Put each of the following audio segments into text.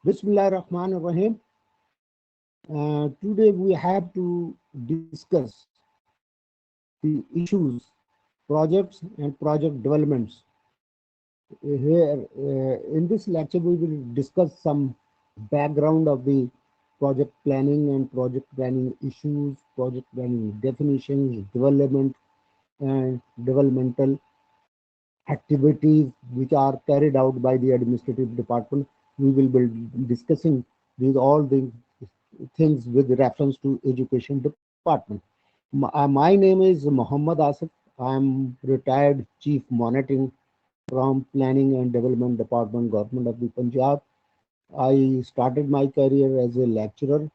Bismillah Rahman Rahim. Today we have to discuss the issues, projects, and project developments. Here, in this lecture, we will discuss some background of the project planning and project planning issues, project planning definitions, development, and developmental activities which are carried out by the administrative department. We will be discussing these all the things with reference to education department. My name is Muhammad Asif. I am retired chief monitoring from planning and development department, government of the Punjab. I started my career as a lecturer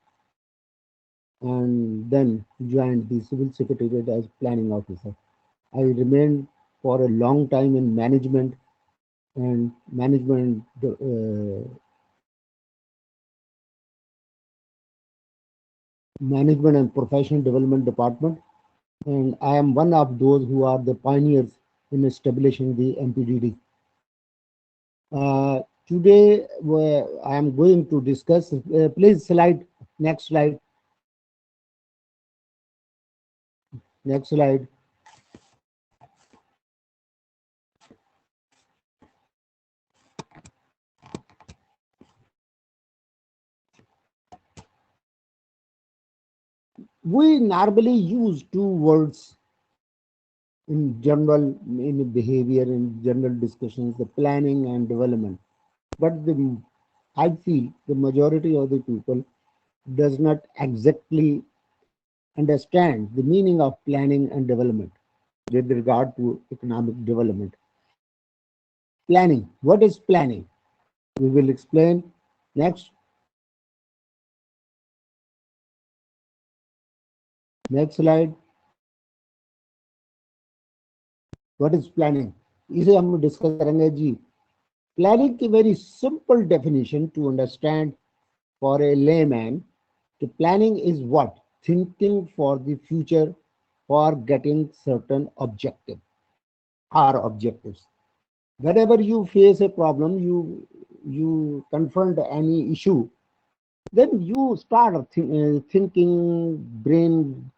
and then joined the civil secretariat as planning officer. I remained for a long time in management and management and professional development department, and I am one of those who are the pioneers in establishing the MPDD. Today, I am going to discuss. Please next slide, next slide. We normally use two words in general, in behavior, in general discussions, the planning and development. But I feel the majority of the people does not exactly understand the meaning of planning and development with regard to economic development. Planning. What is planning? We will explain next. Next slide. What is planning? इसे हम discuss करेंगे जी. Planning की very simple definition to understand for a layman. The planning is what? Thinking for the future for getting certain objectives. Whenever you face a problem, you confront any issue, then you start thinking, brainstorming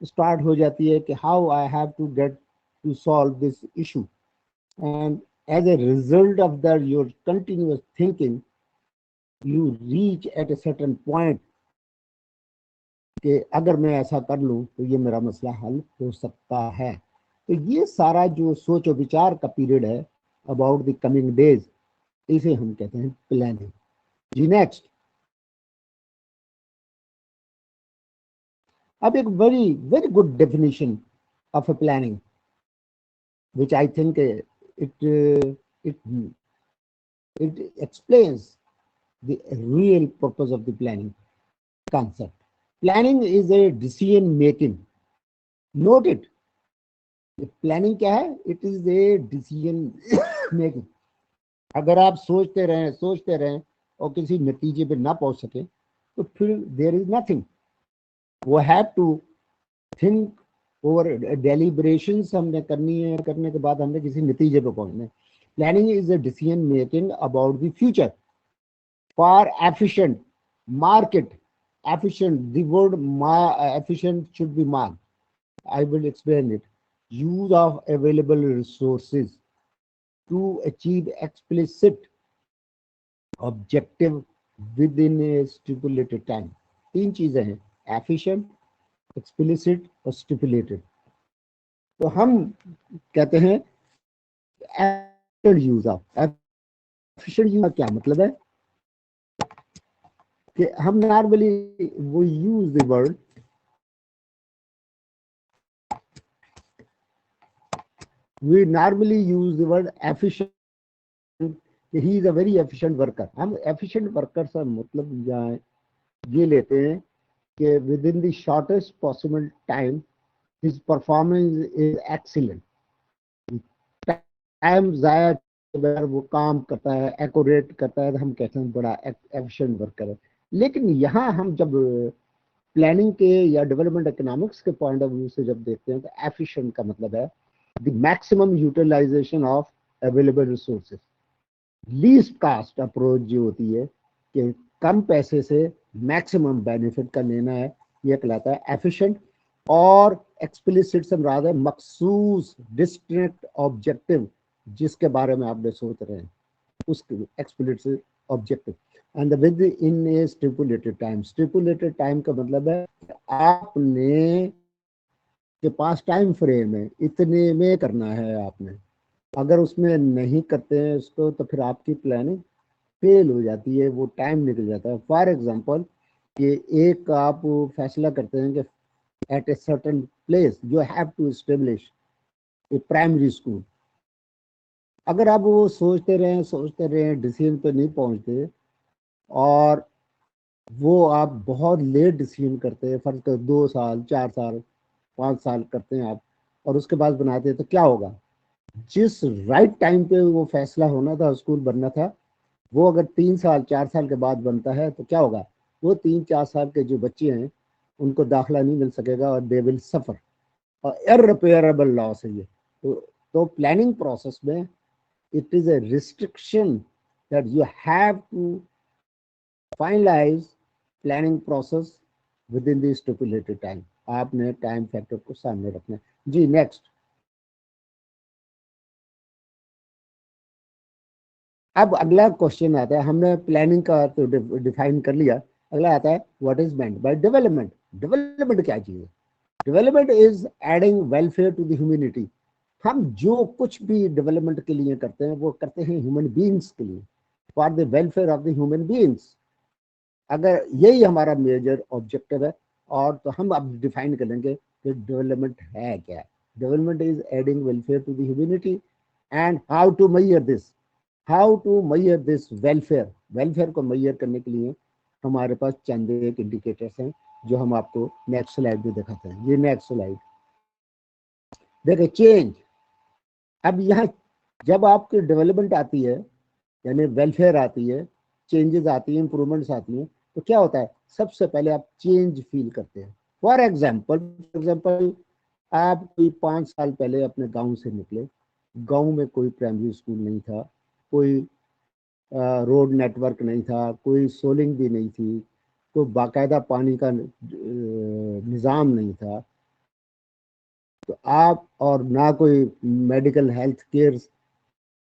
start हो जाती है कि how I have to get to solve this issue. And as a result of that, your continuous thinking, you reach at a certain point कि अगर मैं ऐसा कर लूं तो ये मेरा मसला हल हो सकता है. तो ये सारा जो सोच और विचार का पीरियड है अबाउट द कमिंग डेज, इसे हम कहते हैं प्लानिंग. जी नेक्स्ट. अब एक very very good definition of a planning which I think it it explains the real purpose of the planning concept. Planning is a decision making. Note it. Planning क्या है? It is a decision making. अगर आप सोचते रहें और किसी नतीजे पे ना पहुंच सके तो फिर देयर इज नथिंग. वो have to think over. Deliberations हमने करनी है, करने के बाद हमने किसी नतीजे पे पहुंचना है. Planning is a decision making about the future for efficient market. Efficient, the word efficient should be marked. I will explain it. Use of available resources to achieve explicit objective within a stipulated time. तीन चीजें हैं, efficient, explicit और stipulated. तो हम कहते हैं efficient use of. efficient use का क्या मतलब है कि हम नॉर्मली वो use the word we normally use the word efficient. He is a very efficient worker. हम efficient worker से मतलब ये लेते हैं कि within the shortest possible time his performance is excellent. Time जाया अगर वो काम करता है, एक्यूरेट करता है, तो हम कहते हैं बड़ा एफिशिएंट वर्कर है. लेकिन यहाँ हम जब प्लानिंग के या डेवलपमेंट इकोनॉमिक्स के पॉइंट ऑफ व्यू से जब देखते हैं तो एफिशिएंट का मतलब है the maximum utilisation of available resources. Least cost approach जो होती है कि कम पैसे से मैक्सिमम बेनिफिट का लेना है, ये कहलाता है एफिशिएंट। और एक्सप्लिसिट से मुराद है मखसूस डिस्ट्रिक्ट ऑब्जेक्टिव, जिसके बारे में आपने सोच रहे हैं उसके explicit objective, and with in A stipulated time. Stipulated time का मतलब है आपने के पास टाइम फ्रेम है, इतने में करना है आपने। अगर उसमें नहीं करते हैं उसको तो फिर आपकी प्लानिंग फेल हो जाती है, वो टाइम निकल जाता है। फॉर एग्जांपल, ये एक आप फैसला करते हैं कि at a certain place you have to establish a primary school. अगर आप वो सोचते रहे डिसीजन पे नहीं पहुंचते, और वो आप बहुत लेट डिसीजन करते हैं, फर्ज कर 2 साल 4 साल 5 साल करते हैं आप, और उसके बाद बनाते हैं, तो क्या होगा? जिस राइट टाइम पे वो फैसला होना था, स्कूल बनना था, वो अगर 3 साल 4 साल के बाद बनता है तो क्या होगा? वो 3 4 साल के जो बच्चे हैं उनको दाखिला नहीं मिल सकेगा और दे विल सफर, और इररिपेयरेबल लॉस है ये। तो प्लानिंग प्रोसेस में it is a restriction that you have to finalise planning process within the stipulated time. आपने टाइम फैक्टर को सामने रखना है। जी नेक्स्ट। अब अगला क्वेश्चन आता है, हमने प्लानिंग का तो डिफाइन कर लिया। अगला आता है what is meant by development. Development क्या चीज है? Development is adding welfare to the humanity. हम जो कुछ भी डेवलपमेंट के लिए करते हैं वो करते हैं ह्यूमन बीइंग्स के लिए, for the welfare of the human beings. अगर यही हमारा मेजर ऑब्जेक्टिव है, और तो हम अब डिफाइन करेंगे कि डेवलपमेंट है क्या। Development is adding welfare to the humanity, and how to measure this, how to measure this welfare. Welfare को मैयर करने के लिए हमारे पास चंद एक इंडिकेटर्स हैं, जो हम आपको नेक्स्ट स्लाइड में दिखाते हैं। ये नेक्स्ट स्लाइड देखिए, चेंज। अब यहाँ जब आपकी डेवलपमेंट आती है, यानी वेलफेयर आती है, चेंजेस आती हैं, इंप्रूवमेंट्स आती हैं, तो क्या होता है? सबसे पहले आप चेंज फील करते हैं। फॉर एग्जाम्पल आप कोई 5 साल पहले अपने गांव से निकले, गांव में कोई प्राइमरी स्कूल नहीं था, कोई रोड नेटवर्क नहीं था, कोई सोलिंग भी नहीं थी, कोई बाकायदा पानी का निज़ाम नहीं था, तो आप, और ना कोई मेडिकल हेल्थ केयर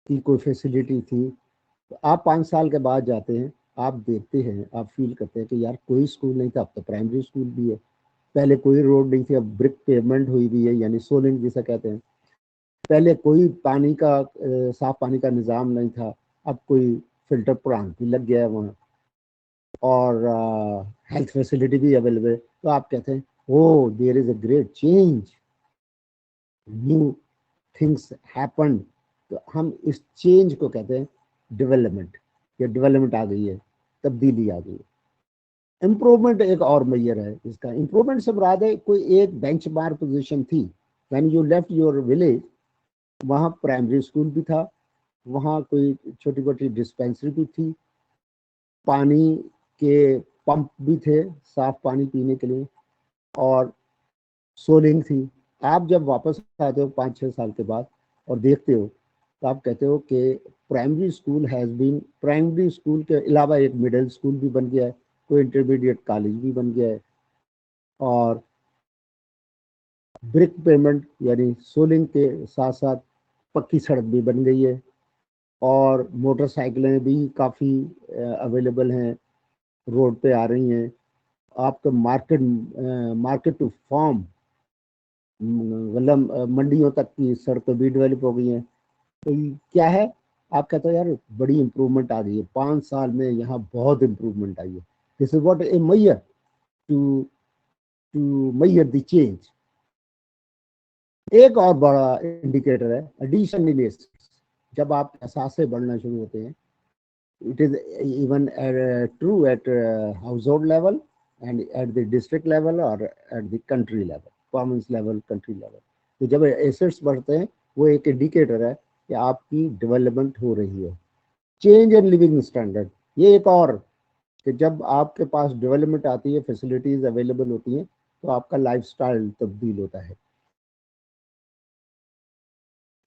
की कोई फैसिलिटी थी। तो आप 5 साल के बाद जाते हैं, आप देखते हैं, आप फील करते हैं कि यार कोई स्कूल नहीं था, अब तो प्राइमरी स्कूल भी है। पहले कोई रोड नहीं थी, अब ब्रिक पेमेंट हुई भी है, यानी सोलिंग जिसे कहते हैं। पहले कोई पानी का साफ पानी का निज़ाम नहीं था, अब कोई फिल्टर प्लांट भी लग गया है वहाँ, और हेल्थ फैसिलिटी भी अवेलेबल है। तो आप कहते हैं oh there is a great change, new things happen. तो हम इस चेंज को कहते हैं डेवलपमेंट, या डेवलपमेंट आ गई है, तब्दीली आ गई है। इम्प्रूवमेंट एक और मैयर है इसका। इम्प्रूवमेंट से मुराद है कोई एक बेंचमार्क पोजीशन थी, when you left your village, वहाँ प्राइमरी स्कूल भी था, वहाँ कोई छोटी मोटी डिस्पेंसरी भी थी, पानी के पंप भी थे साफ पानी पीने के लिए, और सोलिंग थी। आप जब वापस आते हो 5 6 साल के बाद और देखते हो, तो आप कहते हो कि प्राइमरी स्कूल के अलावा एक मिडिल स्कूल भी बन गया है, कोई इंटरमीडिएट कॉलेज भी बन गया है, और ब्रिक पेमेंट यानी सोलिंग के साथ साथ पक्की सड़क भी बन गई है, और मोटरसाइकिलें भी काफ़ी अवेलेबल हैं, रोड पे आ रही हैं। आपका मार्केट टू फार्म, मतलब मंडियों तक की सड़कें भी डेवलप हो गई हैं। तो क्या है, आप कहते हो यार बड़ी इंप्रूवमेंट आ गई है, 5 साल में यहाँ बहुत इंप्रूवमेंट आई है। This is what a measure to to measure the change. एक और बड़ा इंडिकेटर है एडिशन इन एसेट्स। जब आप एहसासे बढ़ना शुरू होते हैं, it is even true at household level, and at the district level, or at the country level, commons level, country level। तो जब एसेट्स बढ़ते हैं, वो एक इंडिकेटर है कि आपकी डेवलपमेंट हो रही है। चेंज इन लिविंग स्टैंडर्ड, ये एक और, कि जब आपके पास डेवलपमेंट आती है, फैसिलिटीज अवेलेबल होती हैं, तो आपका लाइफस्टाइल तब्दील होता है।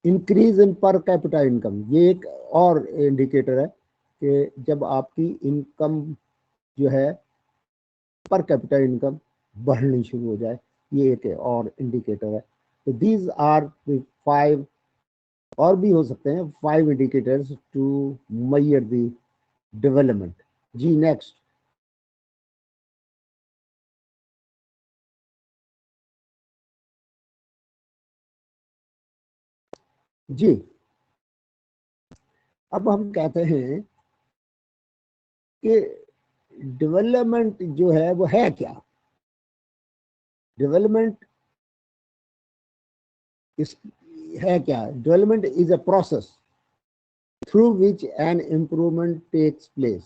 इंक्रीज इन पर कैपिटा इनकम, ये एक और इंडिकेटर है कि जब आपकी इनकम जो है पर कैपिटा इनकम बढ़नी शुरू हो जाए, ये एक और इंडिकेटर है। तो दीज आर 5, और भी हो सकते हैं 5 indicators to measure the development. जी नेक्स्ट। जी, अब हम कहते हैं कि डेवलपमेंट जो है वो है क्या। डेवलपमेंट इस है क्या? Development is a process through which an improvement takes place.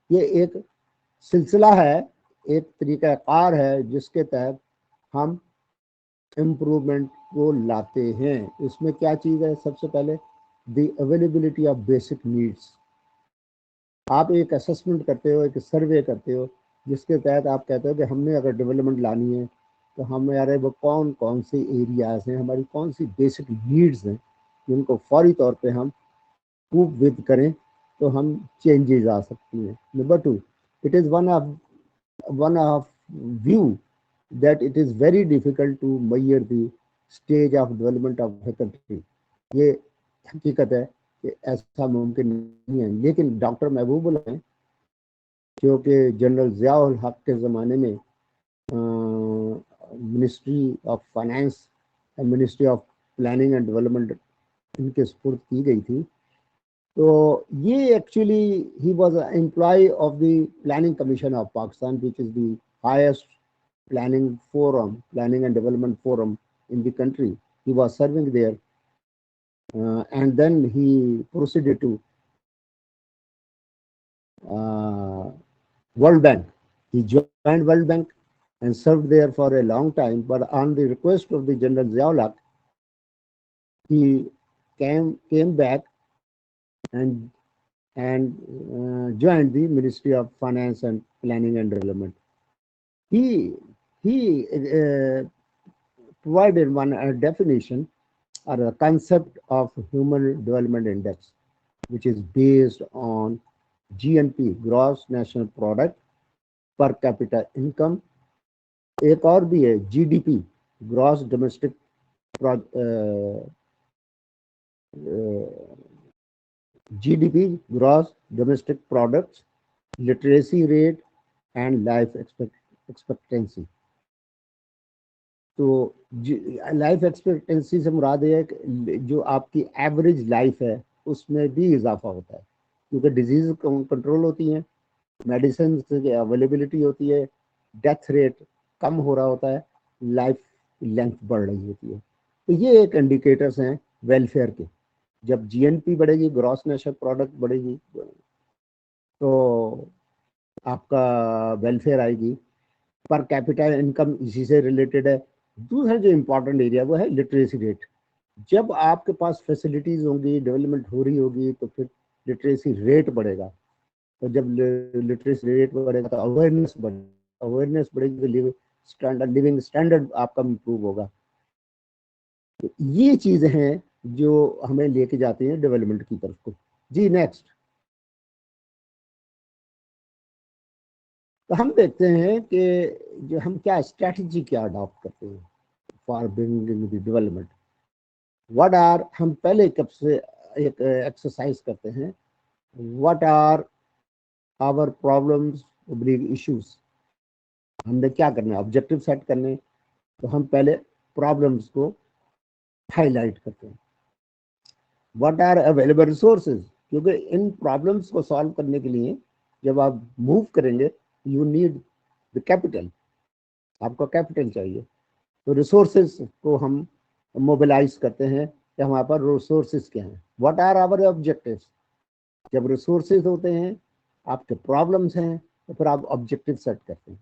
ये एक सिलसिला है, एक तरीकाकार है जिसके तहत हम इम्प्रूवमेंट को लाते हैं। इसमें क्या चीज़ है? सबसे पहले the availability of basic needs. आप एक असेसमेंट करते हो, एक सर्वे करते हो, जिसके तहत आप कहते हो कि हमने अगर डेवलपमेंट लानी है तो हम यार वो कौन कौन से एरियाज हैं, हमारी कौन सी बेसिक नीड्स हैं जिनको फौरी तौर पे हम कूप विद करें तो हम चेंजेस आ सकती हैं। Number 2, it is one of view that it is very difficult to measure the stage of development of a country। ये हकीकत है कि ऐसा मुमकिन नहीं है, लेकिन डॉक्टर महबूबुल्लाह हैं जो कि जनरल ज़ियाउल हक के ज़माने में ministry of finance, ministry of planning and development इनके सुपुर्द की गई थी। तो ये actually he was employ of the planning commission of Pakistan, which is the highest planning and development forum in the country. He was serving there, and then he proceeded to World Bank. He joined World Bank and served there for a long time. But on the request of the General Ziaul Haq, he came back and joined the Ministry of Finance and Planning and Development. He provided one definition or a concept of Human Development Index, which is based on GNP, Gross National Product, per capita income। एक और भी है GDP, Gross Domestic GDP, Gross Domestic Products, literacy rate and life expectancy। तो life expectancy से मुराद है कि जो आपकी एवरेज लाइफ है उसमें भी इजाफा होता है, क्योंकि डिजीज कंट्रोल होती हैं, मेडिसिन की अवेलेबिलिटी होती है, डेथ रेट कम हो रहा होता है, लाइफ लेंथ बढ़ रही होती है। तो ये एक इंडिकेटर्स हैं वेलफेयर के। जब जीएनपी बढ़ेगी, ग्रॉस नेशनल प्रोडक्ट बढ़ेगी, तो आपका वेलफेयर आएगी। पर कैपिटा इनकम इसी से रिलेटेड है। दूसरा जो इम्पोर्टेंट एरिया वो है लिटरेसी रेट। जब आपके पास फैसिलिटीज होंगी, डेवलपमेंट हो रही होगी, तो फिर लिटरेसी रेट बढ़ेगा। तो जब लिटरेसी रेट बढ़ेगा तो अवेयरनेस बढ़ेगी, तो लिविंग स्टैंडर्ड आपका इम्प्रूव होगा। तो ये चीजें हैं जो हमें लेके जाती हैं डेवलपमेंट की तरफ को। जी नेक्स्ट। तो हम देखते हैं कि जो हम क्या स्ट्रैटेजी क्या अडॉप्ट करते हैं for bringing the development. What are, हम पहले कब से एक एक्सरसाइज करते हैं, what are our problems big issues. हमने क्या करना है, ऑब्जेक्टिव सेट करने, तो हम पहले प्रॉब्लम्स को हाईलाइट करते हैं। व्हाट आर अवेलेबल रिसोर्सेज, क्योंकि इन प्रॉब्लम्स को सॉल्व करने के लिए जब आप मूव करेंगे यू नीड द कैपिटल, आपको कैपिटल चाहिए। तो रिसोर्सेज को हम मोबिलाइज करते हैं कि हमारे पास रिसोर्सेज क्या हैं। व्हाट आर आवर ऑब्जेक्टिव्स, जब रिसोर्सेज होते हैं, आपके प्रॉब्लम्स हैं, तो फिर आप ऑब्जेक्टिव सेट करते हैं।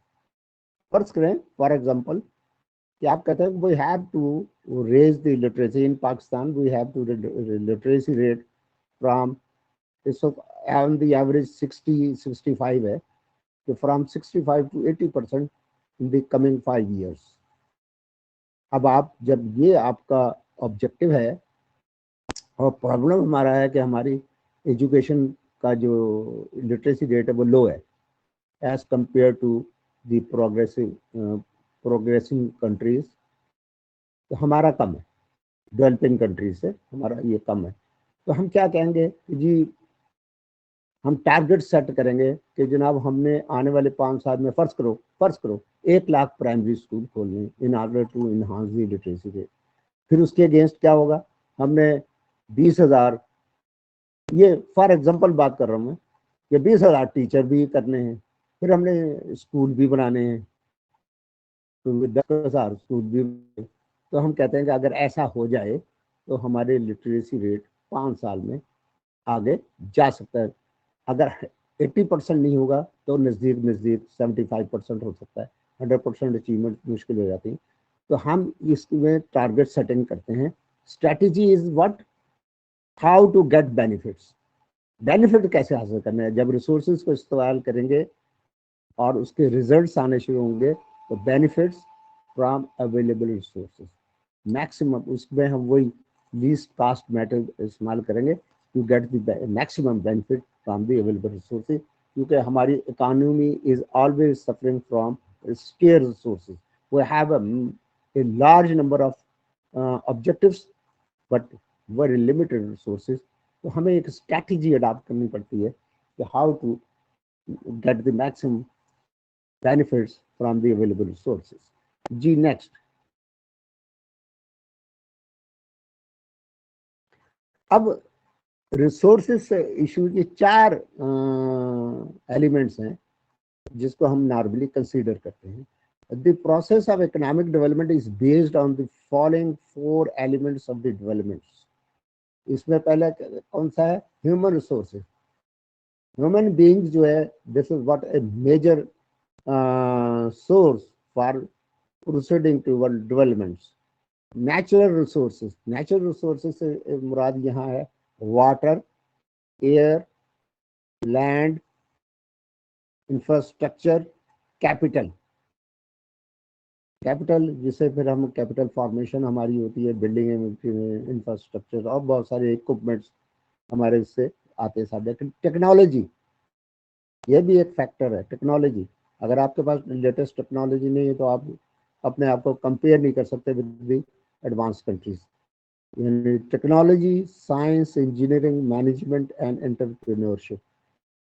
फर्ज करें फॉर एग्जांपल कि आप कहते हैं we have to raise the literacy in Pakistan, we have to literacy rate from, is on the average 60-65 है, तो from 65 to 80% in the coming 5 years। अब आप जब ये आपका ऑब्जेक्टिव है, और प्रॉब्लम हमारा है कि हमारी एजुकेशन का जो लिटरेसी रेट है वो लो है as compare to the progressing countries. तो हमारा कम है, डेवलपिंग कंट्रीज से हमारा ये कम है। तो हम क्या कहेंगे कि जी हम टारगेट सेट करेंगे कि जनाब हमने आने वाले 5 साल में फर्ज करो 1 लाख प्राइमरी स्कूल खोलने in order to enhance the literacy rate. फिर उसके अगेंस्ट क्या होगा, हमने 20,000, ये फॉर एग्जांपल बात कर रहा हूँ मैं, कि 20,000 टीचर भी करने हैं, फिर हमने स्कूल भी बनाने हैं, तो 10,000 स्कूल भी। तो हम कहते हैं कि अगर ऐसा हो जाए तो हमारे लिटरेसी रेट 5 साल में आगे जा सकता है। अगर 80% नहीं होगा तो नज़दीक नज़दीक 75% हो सकता है। 100% अचीवमेंट मुश्किल हो जाती है। तो हम इसमें टारगेट सेटिंग करते हैं। Strategy is what, how to get benefits. Benefit कैसे हासिल करना है, जब रिसोर्सेज को इस्तेमाल करेंगे और उसके रिजल्ट्स आने शुरू होंगे तो benefits from available resources maximum, उसमें हम वही लीस्ट कास्ट मेथड इस्तेमाल करेंगे to get the maximum benefit from the available resources. क्योंकि हमारी economy is always suffering from scarce resources. We have a large number of objectives but very limited resources। तो हमें एक स्ट्रैटेजी अडॉप्ट करनी पड़ती है कि how to get the maximum benefits from the available resources. जी नेक्स्ट। अब resources issue के 4 एलिमेंट्स हैं जिसको हम नॉर्मली कंसीडर करते हैं। The process of economic development is based on the following 4 elements of the developments. इसमें पहले कौन सा है, ह्यूमन रिसोर्सेज। ह्यूमन बीइंग्स जो है, this is what a major source for proceeding to developments. Natural resources से मुराद यहाँ है water, air, land, infrastructure, capital. Capital जिसे फिर हम कैपिटल फॉर्मेशन हमारी होती है, बिल्डिंग इंफ्रास्ट्रक्चर और बहुत सारे इक्विपमेंट्स हमारे इससे आते हैं साथ। टेक्नोलॉजी, ये भी एक फैक्टर है। टेक्नोलॉजी, अगर आपके पास लेटेस्ट टेक्नोलॉजी नहीं है तो आप अपने आप को कंपेयर नहीं कर सकते विद द एडवांस कंट्रीज। यानी technology, science, engineering, management and entrepreneurship,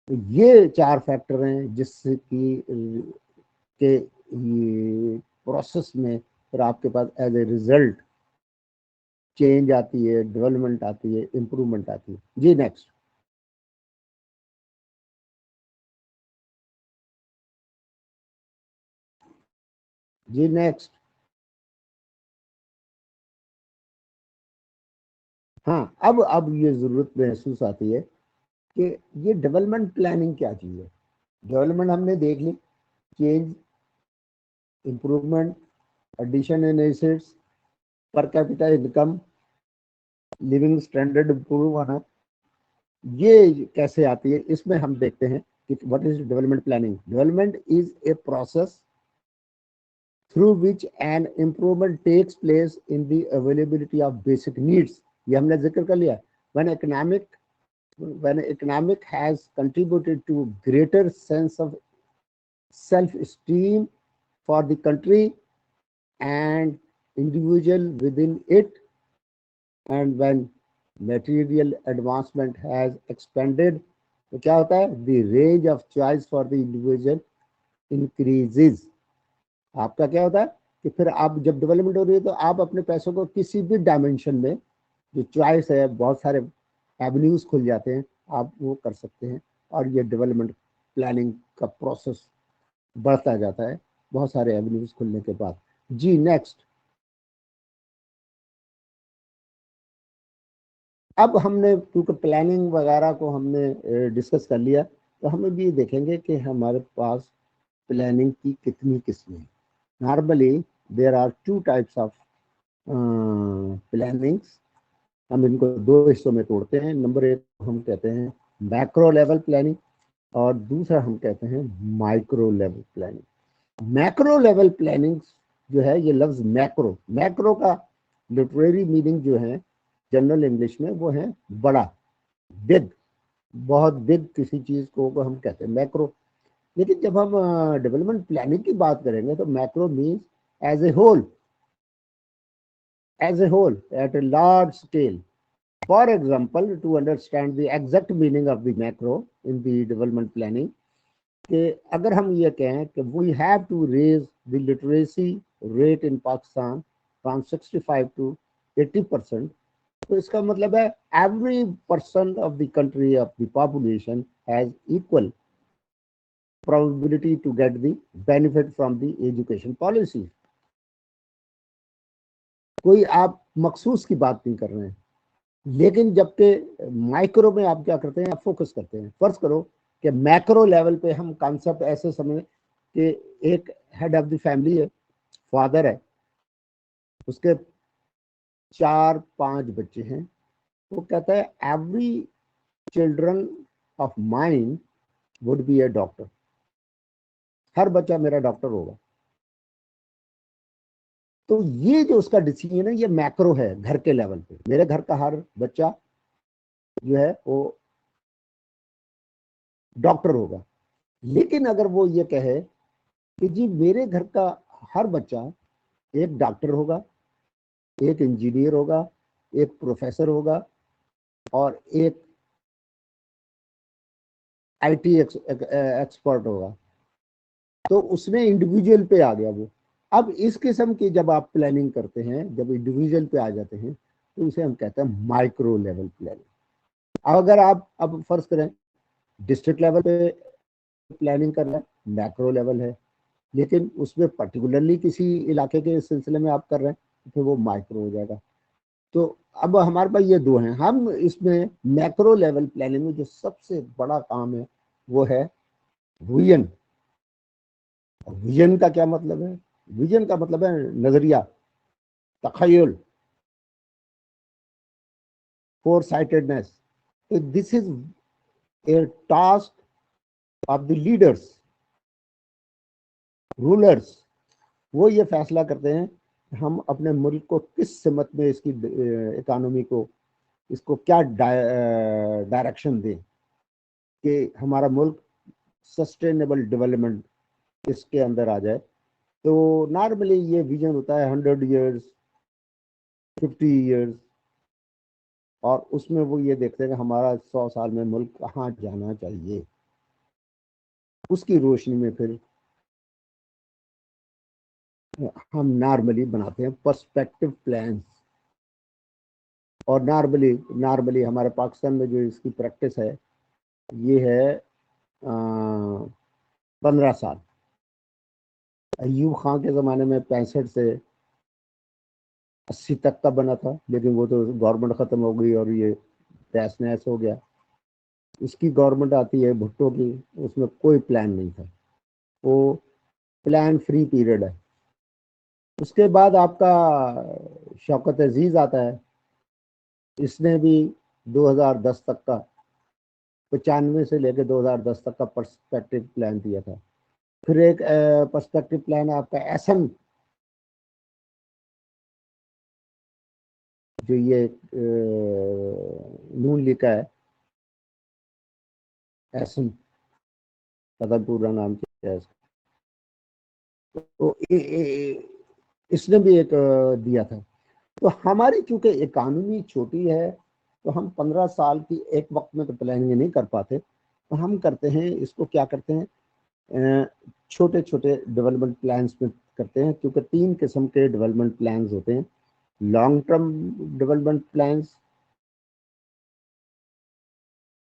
तो ये 4 फैक्टर हैं जिससे कि के प्रोसेस में फिर आपके पास एज ए रिजल्ट चेंज आती है, डेवलपमेंट आती है, इंप्रूवमेंट आती है। जी नेक्स्ट। जी नेक्स्ट। हाँ, अब ये जरूरत महसूस आती है कि ये डेवलपमेंट प्लानिंग क्या चीज है। डेवलपमेंट हमने देख ली, change, improvement, addition in assets, per capita income, living standard improve होना, ये कैसे आती है। इसमें हम देखते हैं कि what is development planning. Development is a process through which an improvement takes place in the availability of basic needs। ये हमने जिक्र कर लिया। when economic has contributed to greater sense of self-esteem for the country and individual within it, and when material advancement has expanded, तो क्या होता है, the range of choice for the individual increases। आपका क्या होता है कि फिर आप जब डेवलपमेंट हो रही है तो आप अपने पैसों को किसी भी डायमेंशन में, जो चॉइस है, बहुत सारे एवेन्यूज खुल जाते हैं, आप वो कर सकते हैं। और ये डेवलपमेंट प्लानिंग का प्रोसेस बढ़ता जाता है बहुत सारे एवेन्यूज खुलने के बाद। जी नेक्स्ट। अब हमने क्योंकि प्लानिंग वगैरह को हमने डिस्कस कर लिया, तो हम भी देखेंगे कि हमारे पास प्लानिंग की कितनी किस्में हैं। Normally there are 2 types of plannings. हम इनको 2 हिस्सों में तोड़ते हैं। नंबर 1 हम कहते हैं मैक्रो लेवल प्लानिंग और दूसरा हम कहते हैं micro level planning. Macro level planning जो है, ये लफ्ज मैक्रो, मैक्रो का लिटरेरी मीनिंग जो है जनरल इंग्लिश में वो है बड़ा, बिग, बहुत बिग किसी चीज को हम कहते हैं मैक्रो। लेकिन जब हम डेवलपमेंट प्लानिंग की बात करेंगे तो macro means as a whole, as a whole at a large scale. For example, to understand the exact meaning of the macro in the development planning, कि अगर हम ये कहें कि we have to raise the literacy rate in Pakistan from 65 to 80%, तो इसका मतलब है every person of the country of the population has equal probability to get the benefit from the education policy। कोई आप मखसूस की बात नहीं कर रहे हैं, लेकिन जबकि माइक्रो में आप क्या करते हैं, आप फोकस करते हैं। फर्ज करो कि मैक्रो लेवल पे हम कॉन्सेप्ट ऐसे समझ कि एक हेड ऑफ द फैमिली है, फादर है, उसके 4-5 बच्चे हैं, वो कहता है every children of mine would be a doctor, हर बच्चा मेरा डॉक्टर होगा। तो ये जो उसका डिसीजन है ये मैक्रो है, घर के लेवल पे, मेरे घर का हर बच्चा जो है वो डॉक्टर होगा। लेकिन अगर वो ये कहे कि जी मेरे घर का हर बच्चा एक डॉक्टर होगा, एक इंजीनियर होगा, एक प्रोफेसर होगा और एक आईटी एक्सपर्ट होगा, तो उसने इंडिविजुअल पे आ गया वो। अब इस किस्म की जब आप प्लानिंग करते हैं, जब इंडिविजुअल पे आ जाते हैं, तो उसे हम कहते हैं माइक्रो लेवल प्लानिंग। अगर आप अब फर्ज करें डिस्ट्रिक्ट लेवल पे प्लानिंग कर रहे हैं, मैक्रो लेवल है, लेकिन उसमें पर्टिकुलरली किसी इलाके के सिलसिले में आप कर रहे हैं तो फिर वो माइक्रो हो जाएगा। तो अब हमारे पास ये दो हैं। हम इसमें मैक्रो लेवल प्लानिंग में जो सबसे बड़ा काम है वो है विजन। विजन का क्या मतलब है? विजन का मतलब है नजरिया, तखयल, फोर साइटेडनेस। तो this is a task of the leaders, rulers. वो ये फैसला करते हैं हम अपने मुल्क को किस सिमत में, इसकी इकोनॉमी को, इसको क्या डायरेक्शन दें कि हमारा मुल्क सस्टेनेबल डेवलपमेंट इसके अंदर आ जाए। तो नॉर्मली ये विजन होता है 100 ईयर्स, 50 ईयर्स, और उसमें वो ये देखते हैं कि हमारा 100 साल में मुल्क कहाँ जाना चाहिए। उसकी रोशनी में फिर हम नॉर्मली बनाते हैं पर्सपेक्टिव प्लान्स। और नॉर्मली हमारे पाकिस्तान में जो इसकी प्रैक्टिस है ये है 15 साल। अयूब खां के ज़माने में 65 से 80 तक का बना था, लेकिन वो तो गवर्नमेंट ख़त्म हो गई और ये तहस नहस हो गया। इसकी गवर्नमेंट आती है भुट्टो की, उसमें कोई प्लान नहीं था, वो प्लान फ्री पीरियड है। उसके बाद आपका शौकत अजीज आता है, इसने भी 2010 तक का, 95 से लेकर 2010 तक का पर्सपेक्टिव प्लान दिया था। फिर एक पर्सपेक्टिव प्लान है आपका एसएम, जो ये नून लिखा है, एसएम, पता पूरा नाम क्या है इसका। तो इसने भी एक दिया था। तो हमारी चूंकि इकानमी छोटी है, तो हम 15 साल की एक वक्त में तो प्लानिंग नहीं कर पाते, तो हम करते हैं इसको, क्या करते हैं, छोटे छोटे डेवलपमेंट प्लान्स में करते हैं। क्योंकि 3 किस्म के डेवलपमेंट प्लान्स होते हैं, long term development plans,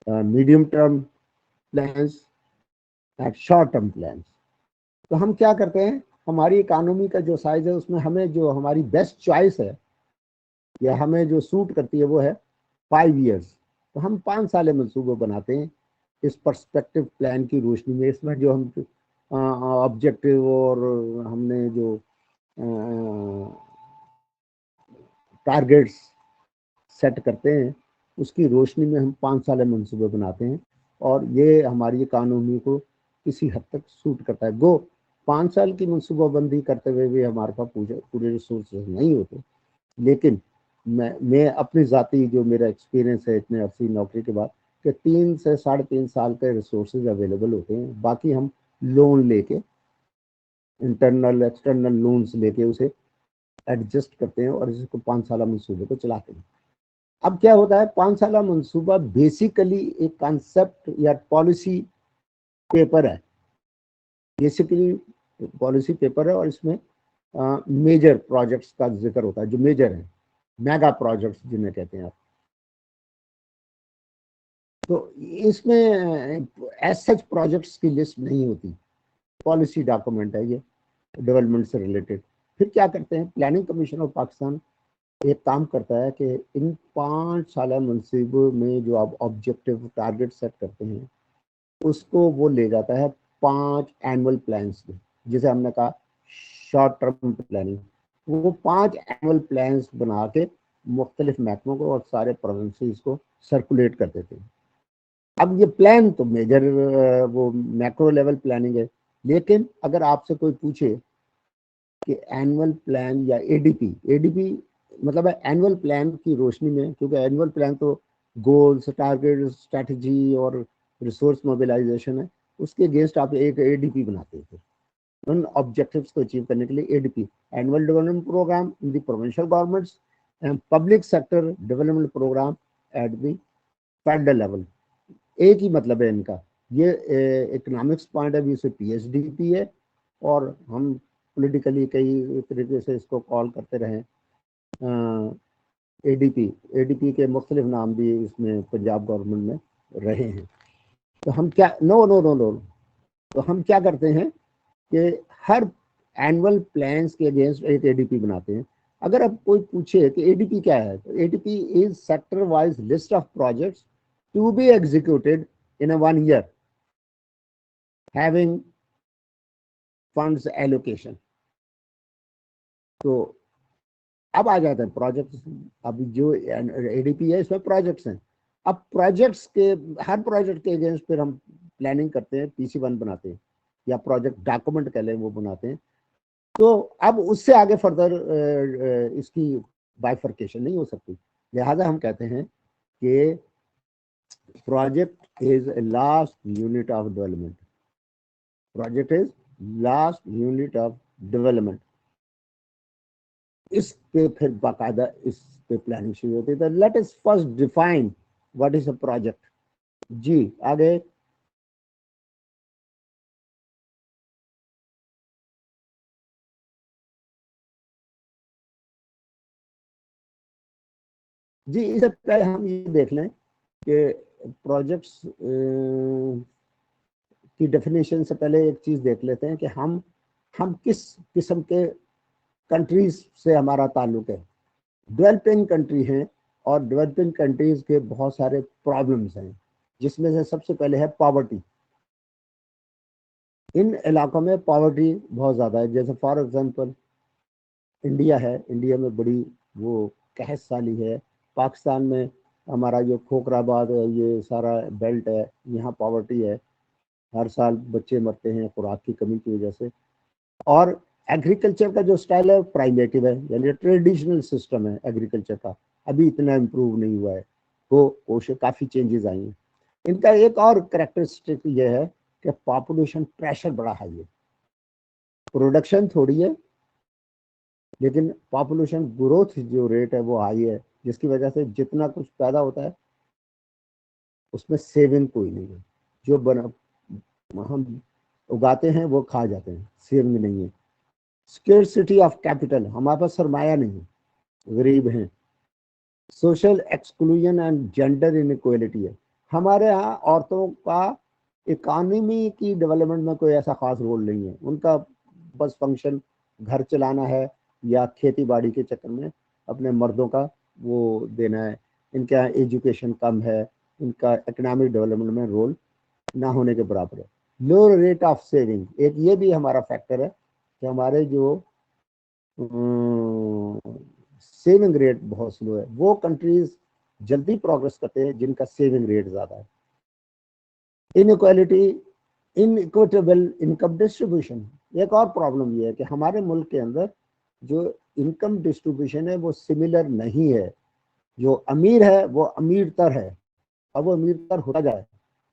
medium term plans and short term plans. तो हम क्या करते हैं, हमारी इकानमी का जो साइज है उसमें हमें जो हमारी बेस्ट चॉइस है या हमें जो सूट करती है वो है 5 ईयर्स। तो हम 5 साल मंसूबे बनाते हैं इस पर्सपेक्टिव प्लान की रोशनी में। इसमें जो हम ऑब्जेक्टिव और हमने जो टारगेट्स सेट करते हैं उसकी रोशनी में हम 5 साल मंसूबे बनाते हैं, और ये हमारी इकानमी को किसी हद तक सूट करता है। गो 5 साल की मनसूबाबंदी करते हुए भी हमारे पास पूरे रिसोर्सेज नहीं होते, लेकिन मैं अपनी ज़ाती जो मेरा एक्सपीरियंस है इतने अरसी नौकरी के बाद, कि 3 से 3.5 साल के रिसोर्सेज अवेलेबल होते हैं, बाकी हम लोन लेके, इंटरनल एक्सटर्नल लोन्स लेके उसे एडजस्ट करते हैं और इसको 5 साल मंसूबे को चलाते हैं। अब क्या होता है, 5 साल मंसूबा बेसिकली एक कॉन्सेप्ट या पॉलिसी पेपर है, बेसिकली पॉलिसी पेपर है, और इसमें मेजर प्रोजेक्ट्स का जिक्र होता है, जो मेजर है, मेगा प्रोजेक्ट्स जिन्हें कहते हैं आप। तो इसमें एज सच प्रोजेक्ट्स की लिस्ट नहीं होती, पॉलिसी डॉक्यूमेंट है ये, डेवलपमेंट से रिलेटेड। फिर क्या करते हैं, प्लानिंग कमीशन ऑफ पाकिस्तान एक काम करता है कि इन 5 साल मंसूबे में जो आप ऑब्जेक्टिव टारगेट सेट करते हैं, उसको वो ले जाता है 5 एनुअल प्लान्स में, जिसे हमने कहा शॉर्ट टर्म प्लानिंग। वो 5 एनुअल प्लान्स बना के मुख्तलिफ महकमों को और सारे प्रोविंसेस को सर्कुलेट कर देते हैं। अब ये प्लान तो मेजर वो मैक्रो लेवल प्लानिंग है, लेकिन अगर आपसे कोई पूछे कि एनुअल प्लान या एडीपी, एडीपी मतलब है एनुअल प्लान की रोशनी में, क्योंकि एनुअल प्लान तो गोल्स, टारगेट, स्ट्रैटेजी और रिसोर्स मोबिलाइजेशन है, उसके अगेंस्ट आप एक एडीपी बनाते हैं। फिर उन ऑब्जेक्टिव्स को अचीव करने के लिए ADP, annual development programme in the provincial governments and public sector development programme at the federal level. एक ही मतलब है इनका, ये इकोनॉमिक्स पॉइंट ऑफ व्यू से पीएचडीपी है, और हम पॉलिटिकली कई तरीके से इसको कॉल करते रहे एडीपी। एडीपी के मुख्तलिफ नाम भी इसमें पंजाब गवर्नमेंट में रहे हैं। तो हम क्या, नो नो नो नो तो हम क्या करते हैं कि हर एनुअल प्लान्स के अगेंस्ट एक एडीपी बनाते हैं। अगर अब कोई पूछे कि एडीपी क्या है, तो ADP is sector wise list of projects to be executed in a 1 year having funds allocation। तो अब आ जाता है प्रोजेक्ट्स। अब जो एडीपी है इसमें प्रोजेक्ट्स हैं। अब प्रोजेक्ट्स के, हर प्रोजेक्ट के अगेंस्ट फिर हम प्लानिंग करते हैं, पीसी1 बनाते हैं, या प्रोजेक्ट डॉक्यूमेंट कह लें वो बनाते हैं। तो अब उससे आगे फर्दर इसकी बाइफर्केशन नहीं हो सकती। लिहाजा हम कहते हैं कि project is last unit of development, project is last unit of development. इस पे फिर बाकायदा इस पे प्लानिंग शुरू होती है। तो let us first define what is a project. जी आगे। जी इससे पहले हम ये देख लें कि प्रोजेक्ट्स की डेफिनेशन से पहले एक चीज देख लेते हैं कि हम किस किस्म के कंट्रीज से हमारा ताल्लुक है। डेवलपिंग कंट्री हैं, और डेवलपिंग कंट्रीज के बहुत सारे प्रॉब्लम्स हैं, जिसमें से सबसे पहले है पॉवर्टी। इन इलाकों में पॉवर्टी बहुत ज़्यादा है। जैसे फॉर एग्जांपल इंडिया है, इंडिया में बड़ी वो कहत साली है। पाकिस्तान में हमारा जो खोखराबाद है, ये सारा बेल्ट है, यहाँ पॉवर्टी है, हर साल बच्चे मरते हैं खुराक की कमी की वजह से। और एग्रीकल्चर का जो स्टाइल है प्राइमेटिव है, यानी ट्रेडिशनल सिस्टम है एग्रीकल्चर का, अभी इतना इम्प्रूव नहीं हुआ है, वो कोशिश काफ़ी चेंजेस आई हैं। इनका एक और करेक्टरिस्टिक ये है कि पॉपुलेशन प्रेशर बड़ा हाई है। प्रोडक्शन थोड़ी है, लेकिन पॉपुलेशन ग्रोथ जो रेट है वो हाई है, जिसकी वजह से जितना कुछ पैदा होता है उसमें सेविंग कोई नहीं है। जो बना हम उगाते हैं वो खा जाते हैं, सेविंग नहीं है। स्केर्सिटी ऑफ कैपिटल, हमारे पास सरमाया नहीं है, गरीब हैं। Social exclusion and gender inequality है। हमारे यहाँ औरतों का इकानमी की डेवलपमेंट में कोई ऐसा खास रोल नहीं है। उनका बस फंक्शन घर चलाना है या खेती बाड़ी के चक्कर में अपने मर्दों का वो देना है। इनके यहाँ एजुकेशन कम है, इनका इकोनॉमिक डेवलपमेंट में रोल ना होने के बराबर है। लो रेट ऑफ सेविंग, एक ये भी हमारा फैक्टर है कि हमारे जो सेविंग रेट बहुत स्लो है। वो कंट्रीज जल्दी प्रोग्रेस करते हैं जिनका सेविंग रेट ज़्यादा है। इनइक्वालिटी, इनइक्विटेबल इनकम डिस्ट्रीब्यूशन, एक और प्रॉब्लम ये है कि हमारे मुल्क के अंदर जो इनकम डिस्ट्रीब्यूशन है वो सिमिलर नहीं है जो अमीर है वो अमीर तर है, अब वो अमीर तर होता जाए,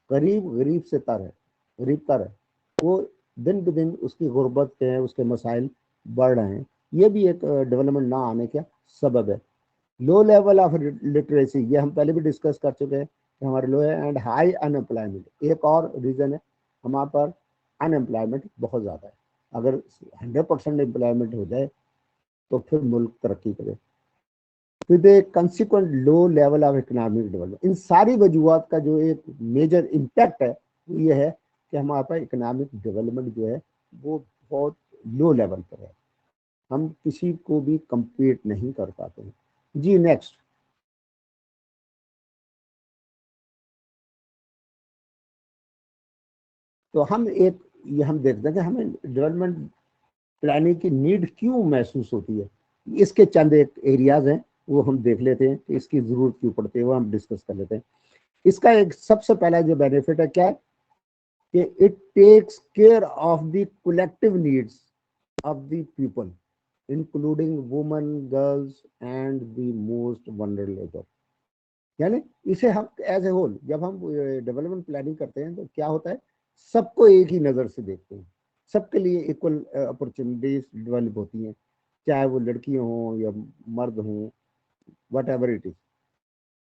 गरीब गरीब से तर है, गरीब तर है, वो दिन ब दिन उसकी गुर्बत के हैं, उसके मसाइल बढ़ रहे हैं। ये भी एक डेवलपमेंट ना आने का सबब है। लो लेवल ऑफ लिटरेसी, ये हम पहले भी डिस्कस कर चुके हैं कि हमारे लो है, एंड हाई अनएम्प्लॉयमेंट एक और रीजन है, हमारे पर अनएम्प्लॉयमेंट बहुत ज़्यादा है। अगर 100% एम्प्लॉयमेंट हो जाए तो फिर मुल्क तरक्की करे। With a consequent low level of economic development, इन सारी वजूहत का जो एक मेजर इम्पैक्ट है वो ये है कि हमारे पास इकोनॉमिक डेवलपमेंट जो है वो बहुत लो लेवल पर है, हम किसी को भी compete नहीं कर पाते हैं। जी नेक्स्ट। तो हम एक ये हम देखते हैं कि हमें डेवलपमेंट प्लानिंग की नीड क्यों महसूस होती है। इसके चंद एक एरियाज हैं, वो हम देख लेते हैं कि इसकी जरूरत क्यों पड़ती है, वो हम डिस्कस कर लेते हैं। इसका एक सबसे पहला जो बेनिफिट है क्या है कि it takes care of the collective needs of the people including women, girls and the most vulnerable. यानी इसे हम एज ए होल जब हम डेवलपमेंट प्लानिंग करते हैं तो क्या होता है, सबको एक ही नज़र से देखते हैं, सबके लिए इक्वल अपॉर्चुनिटीज डेवलप होती हैं, चाहे वो लड़कियां हों या मर्द हों, what ever it is,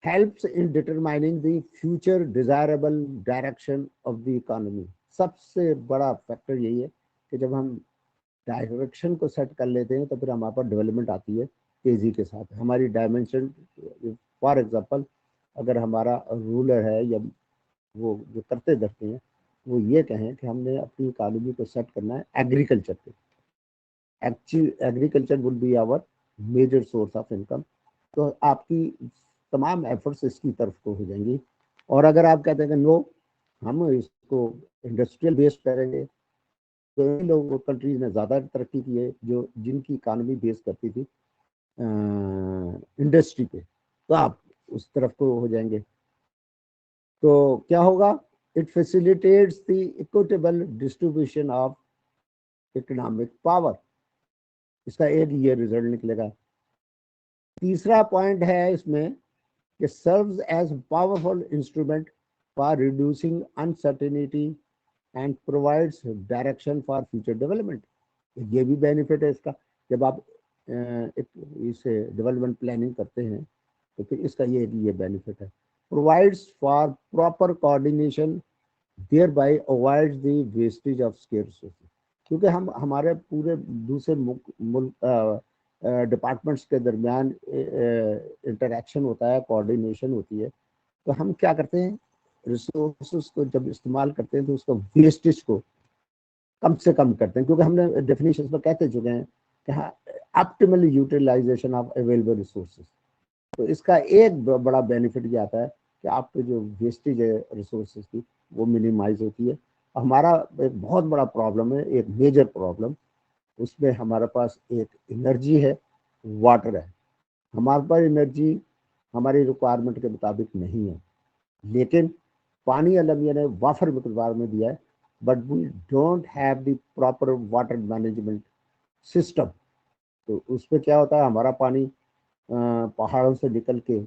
helps in determining the future desirable direction of the economy. सबसे बड़ा फैक्टर यही है कि जब हम डायरेक्शन को सेट कर लेते हैं तो फिर हमारे पास डेवलपमेंट आती है तेजी के साथ। हमारी डायमेंशन, फॉर एग्जांपल अगर हमारा रूलर है या वो जो करते धरते हैं वो ये कहें कि हमने अपनी इकानमी को सेट करना है एग्रीकल्चर पे, actually agriculture will be our major source of income, तो आपकी तमाम एफर्ट्स इसकी तरफ को हो जाएंगी। और अगर आप कहते हैं कि नो, हम इसको इंडस्ट्रियल बेस्ड करेंगे, तो इन लोगों कंट्रीज ने ज़्यादा तरक्की की है जो जिनकी इकानमी बेस करती थी इंडस्ट्री पे, तो आप उस तरफ को हो जाएंगे। तो क्या होगा, it facilitates the equitable distribution of economic power, इसका एक ये रिजल्ट निकलेगा। तीसरा पॉइंट है इसमें कि serves as powerful instrument for reducing uncertainty and provides direction for future development. ये भी बेनिफिट है इसका, जब आप एक इसे डेवलपमेंट प्लानिंग करते हैं तो फिर इसका ये बेनिफिट है, provides for proper coordination thereby avoids the wastage of scarce resources. क्योंकि हम हमारे पूरे दूसरे मुल्क डिपार्टमेंट्स के दरमियान इंटरेक्शन होता है, कोऑर्डिनेशन होती है, तो हम क्या करते हैं, रिसोर्सेज को जब इस्तेमाल करते हैं तो उसका वेस्टेज को कम से कम करते हैं, क्योंकि हमने डेफिनेशन में कहते चुके हैं कि हाँ, optimal utilisation of available resources. तो इसका एक बड़ा बेनिफिट ये आता है कि आपके जो वेस्टेज है रिसोर्सेज की वो मिनिमाइज होती है। हमारा एक बहुत बड़ा प्रॉब्लम है, एक मेजर प्रॉब्लम, उसमें हमारे पास एक एनर्जी है, वाटर है। हमारे पास एनर्जी हमारी रिक्वायरमेंट के मुताबिक नहीं है, लेकिन पानी अल्लाह मियां ने वाफर मकदार में दिया है, but we don't have the proper water management system. तो उसमें क्या होता है, हमारा पानी पहाड़ों से निकल के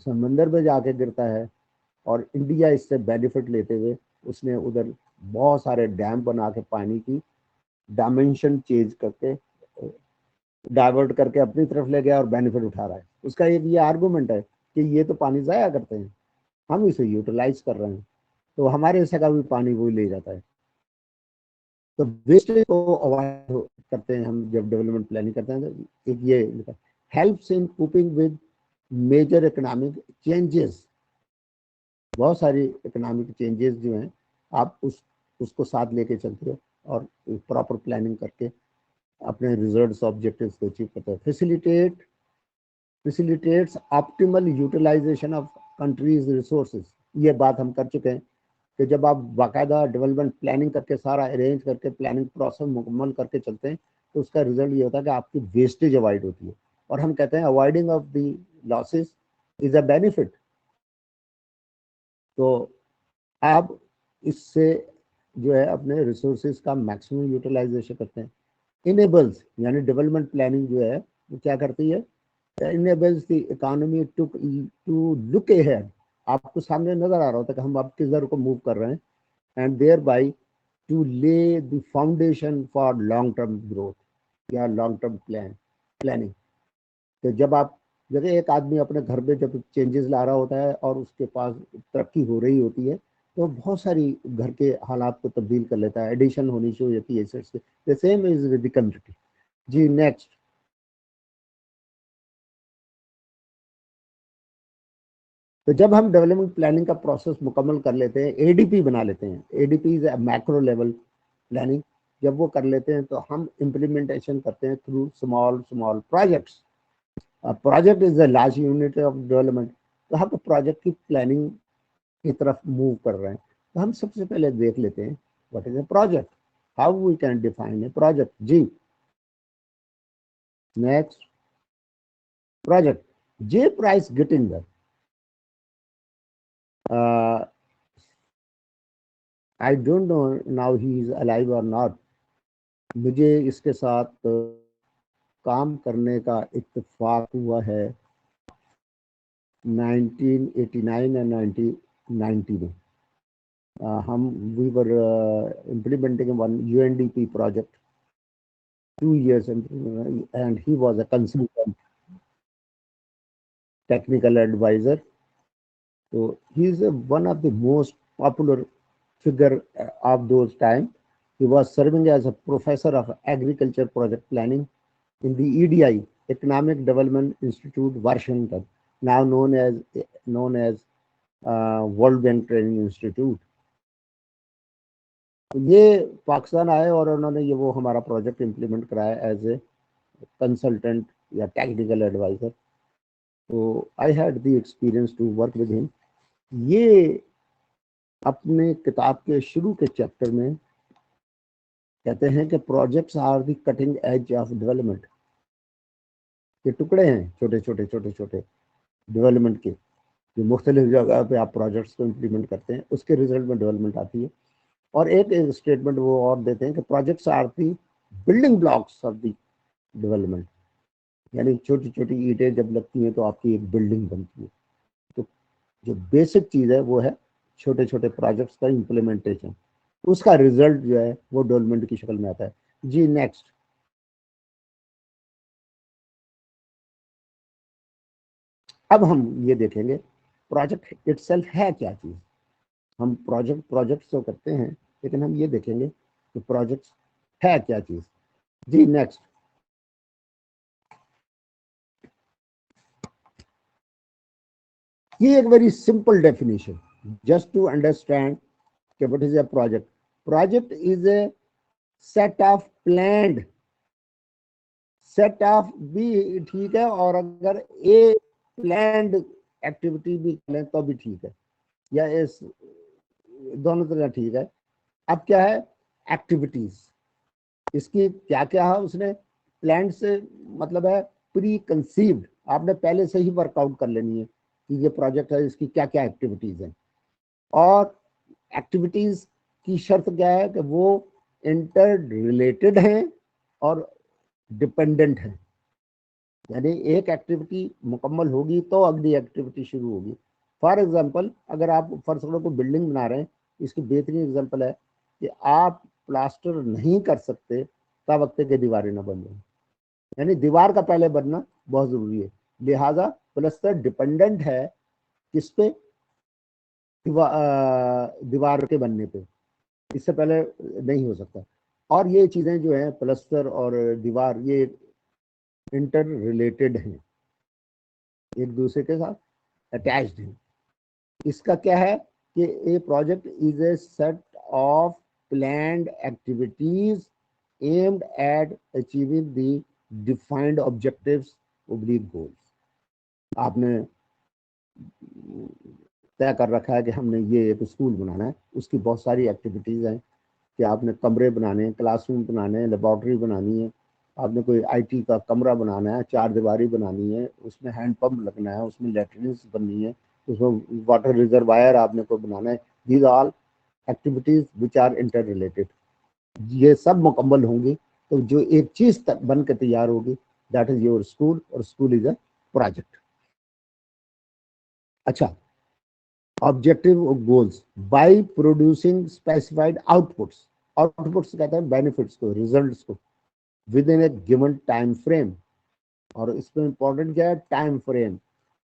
समंदर में जाके गिरता है, और इंडिया इससे बेनिफिट लेते हुए उसने उधर बहुत सारे डैम बना के पानी की डायमेंशन चेंज करके डाइवर्ट करके अपनी तरफ ले गया और बेनिफिट उठा रहा है। उसका एक ये आर्गूमेंट है कि ये तो पानी ज़ाया करते हैं, हम इसे यूटिलाइज कर रहे हैं, तो हमारे हिस्से का भी पानी वो ले जाता है। तो वेस्टेज को अवॉइड करते हैं हम जब डेवलपमेंट प्लानिंग करते हैं। तो एक ये helps in coping with major economic changes. बहुत सारी इकोनॉमिक चेंजेस जो हैं आप उसको साथ लेके चलते हो और प्रॉपर प्लानिंग करके अपने रिजल्ट्स ऑब्जेक्टिव्स को अचीव करते हो। Facilitates optimal utilisation of countries resources. ये बात हम कर चुके हैं कि जब आप बाकायदा डेवलपमेंट प्लानिंग करके सारा अरेंज करके प्लानिंग प्रोसेस मुकम्मल करके चलते हैं तो उसका रिजल्ट ये होता है कि आपकी वेस्टेज अवॉइड होती है, और हम कहते हैं avoiding of the losses is a benefit. तो आप इससे जो है अपने रिसोर्सेज का मैक्सिमम यूटिलाइजेशन करते हैं। इनेबल्स यानी डेवलपमेंट प्लानिंग जो है वो क्या करती है, enables the economy to look ahead. आपको सामने नजर आ रहा होता है कि हम अब किस दर को मूव कर रहे हैं, and thereby to lay the foundation for long term growth या long term planning. तो जब एक आदमी अपने घर में जब चेंजेस ला रहा होता है और उसके पास तरक्की हो रही होती है, तो बहुत सारी घर के हालात को तब्दील कर लेता है, एडिशन होनी शुरू हो जाती है एसेट्स की। The same is with the community. जी नेक्स्ट। तो जब हम डेवलपमेंट प्लानिंग का प्रोसेस मुकम्मल कर लेते हैं, एडीपी बना लेते हैं, ADP is macro level planning, जब वो कर लेते हैं तो हम इम्प्लीमेंटेशन करते हैं through small small projects. Project is the large unit of development. तो हम प्रोजेक्ट की प्लानिंग की तरफ मूव कर रहे हैं। तो हम सबसे पहले देख लेते हैं what is a project, how we can define a project. जी next. Project J Price Gittinger, I don't know now he is alive और नॉट। मुझे इसके साथ काम करने का इत्तेफाक हुआ है 1989 और 1990 में। we were implementing one UNDP project 2 years, and he was a consultant technical advisor. So he is one of the most popular figure of those time. He was serving as a professor of agriculture project planning in the EDI, Economic Development Institute, Washington, now known as World Bank Training Institute. ये पाकिस्तान आए और उन्होंने ये वो हमारा project implement कराया as a consultant या technical adviser. तो I had the experience to work with him. ये अपने किताब के शुरू के चैप्टर में कहते हैं कि projects are the cutting edge of development. ये टुकड़े हैं छोटे छोटे छोटे छोटे डेवलपमेंट के, जो मुख्तलिफ जगह पे आप प्रोजेक्ट्स को इम्प्लीमेंट करते हैं, उसके रिजल्ट में डेवलपमेंट आती है। और एक स्टेटमेंट वो और देते हैं कि projects are the building blocks of the development, यानी छोटी छोटी ईंटें जब लगती हैं तो आपकी एक बिल्डिंग बनती है। तो जो बेसिक चीज़ है वो है छोटे छोटे प्रोजेक्ट्स का इम्प्लीमेंटेशन, उसका रिजल्ट जो है वो डेवलपमेंट की शक्ल में आता है। जी नेक्स्ट। अब हम ये देखेंगे प्रोजेक्ट इटसेल्फ है क्या चीज़। हम प्रोजेक्ट तो करते हैं, लेकिन हम ये देखेंगे कि प्रोजेक्ट है क्या चीज़। जी नेक्स्ट। ये एक very simple definition just to understand कि what is a project. Project is a set of planned, set of भी ठीक है, और अगर ए प्लान्ड एक्टिविटी भी करें तो भी ठीक है, या इस दोनों तरह ठीक है। अब क्या है एक्टिविटीज, इसकी क्या क्या है, उसने प्लान से मतलब है प्री कंसीव्ड, आपने पहले से ही वर्कआउट कर लेनी है कि ये प्रोजेक्ट है, इसकी क्या क्या एक्टिविटीज हैं। और एक्टिविटीज की शर्त क्या है कि वो इंटर रिलेटेड हैं और डिपेंडेंट हैं, यानी एक एक्टिविटी मुकम्मल होगी तो अगली एक्टिविटी शुरू होगी। फॉर एग्जांपल, अगर आप फर्स्ट फ्लोर को बिल्डिंग बना रहे हैं, इसकी बेहतरीन एग्जांपल है कि आप प्लास्टर नहीं कर सकते तब वक्त के दीवारें ना बन जाए, यानी दीवार का पहले बनना बहुत जरूरी है। लिहाजा प्लास्टर डिपेंडेंट है किस पे, दीवार के बनने पे, इससे पहले नहीं हो सकता। और ये चीजें जो है प्लास्टर और दीवार, ये इंटर रिलेटेड हैं, एक दूसरे के साथ अटैच्ड हैं। इसका क्या है कि a project is a set of planned activities aimed at achieving the defined objectives oblique goals. आपने तय कर रखा है कि हमने ये एक स्कूल बनाना है, उसकी बहुत सारी एक्टिविटीज हैं कि आपने कमरे बनाने हैं, क्लासरूम बनाने हैं, लेबॉर्ट्री बनानी है, आपने कोई आईटी का कमरा बनाना है, चार दीवारी बनानी है, उसमें हैंड पंप लगना है, उसमें लेटरिन बननी है, उसमें वाटर रिजर्वायर आपने को बनाना है। These all activities which are interrelated. ये सब मुकम्मल होंगी तो जो एक चीज बन के तैयार होगी, दैट इज योर स्कूल, और स्कूल इज अ project. अच्छा, objective goals by producing specified outputs. Outputs कहते हैं benefits को, results को within a given time frame. और इसमें इंपॉर्टेंट क्या है? Time frame.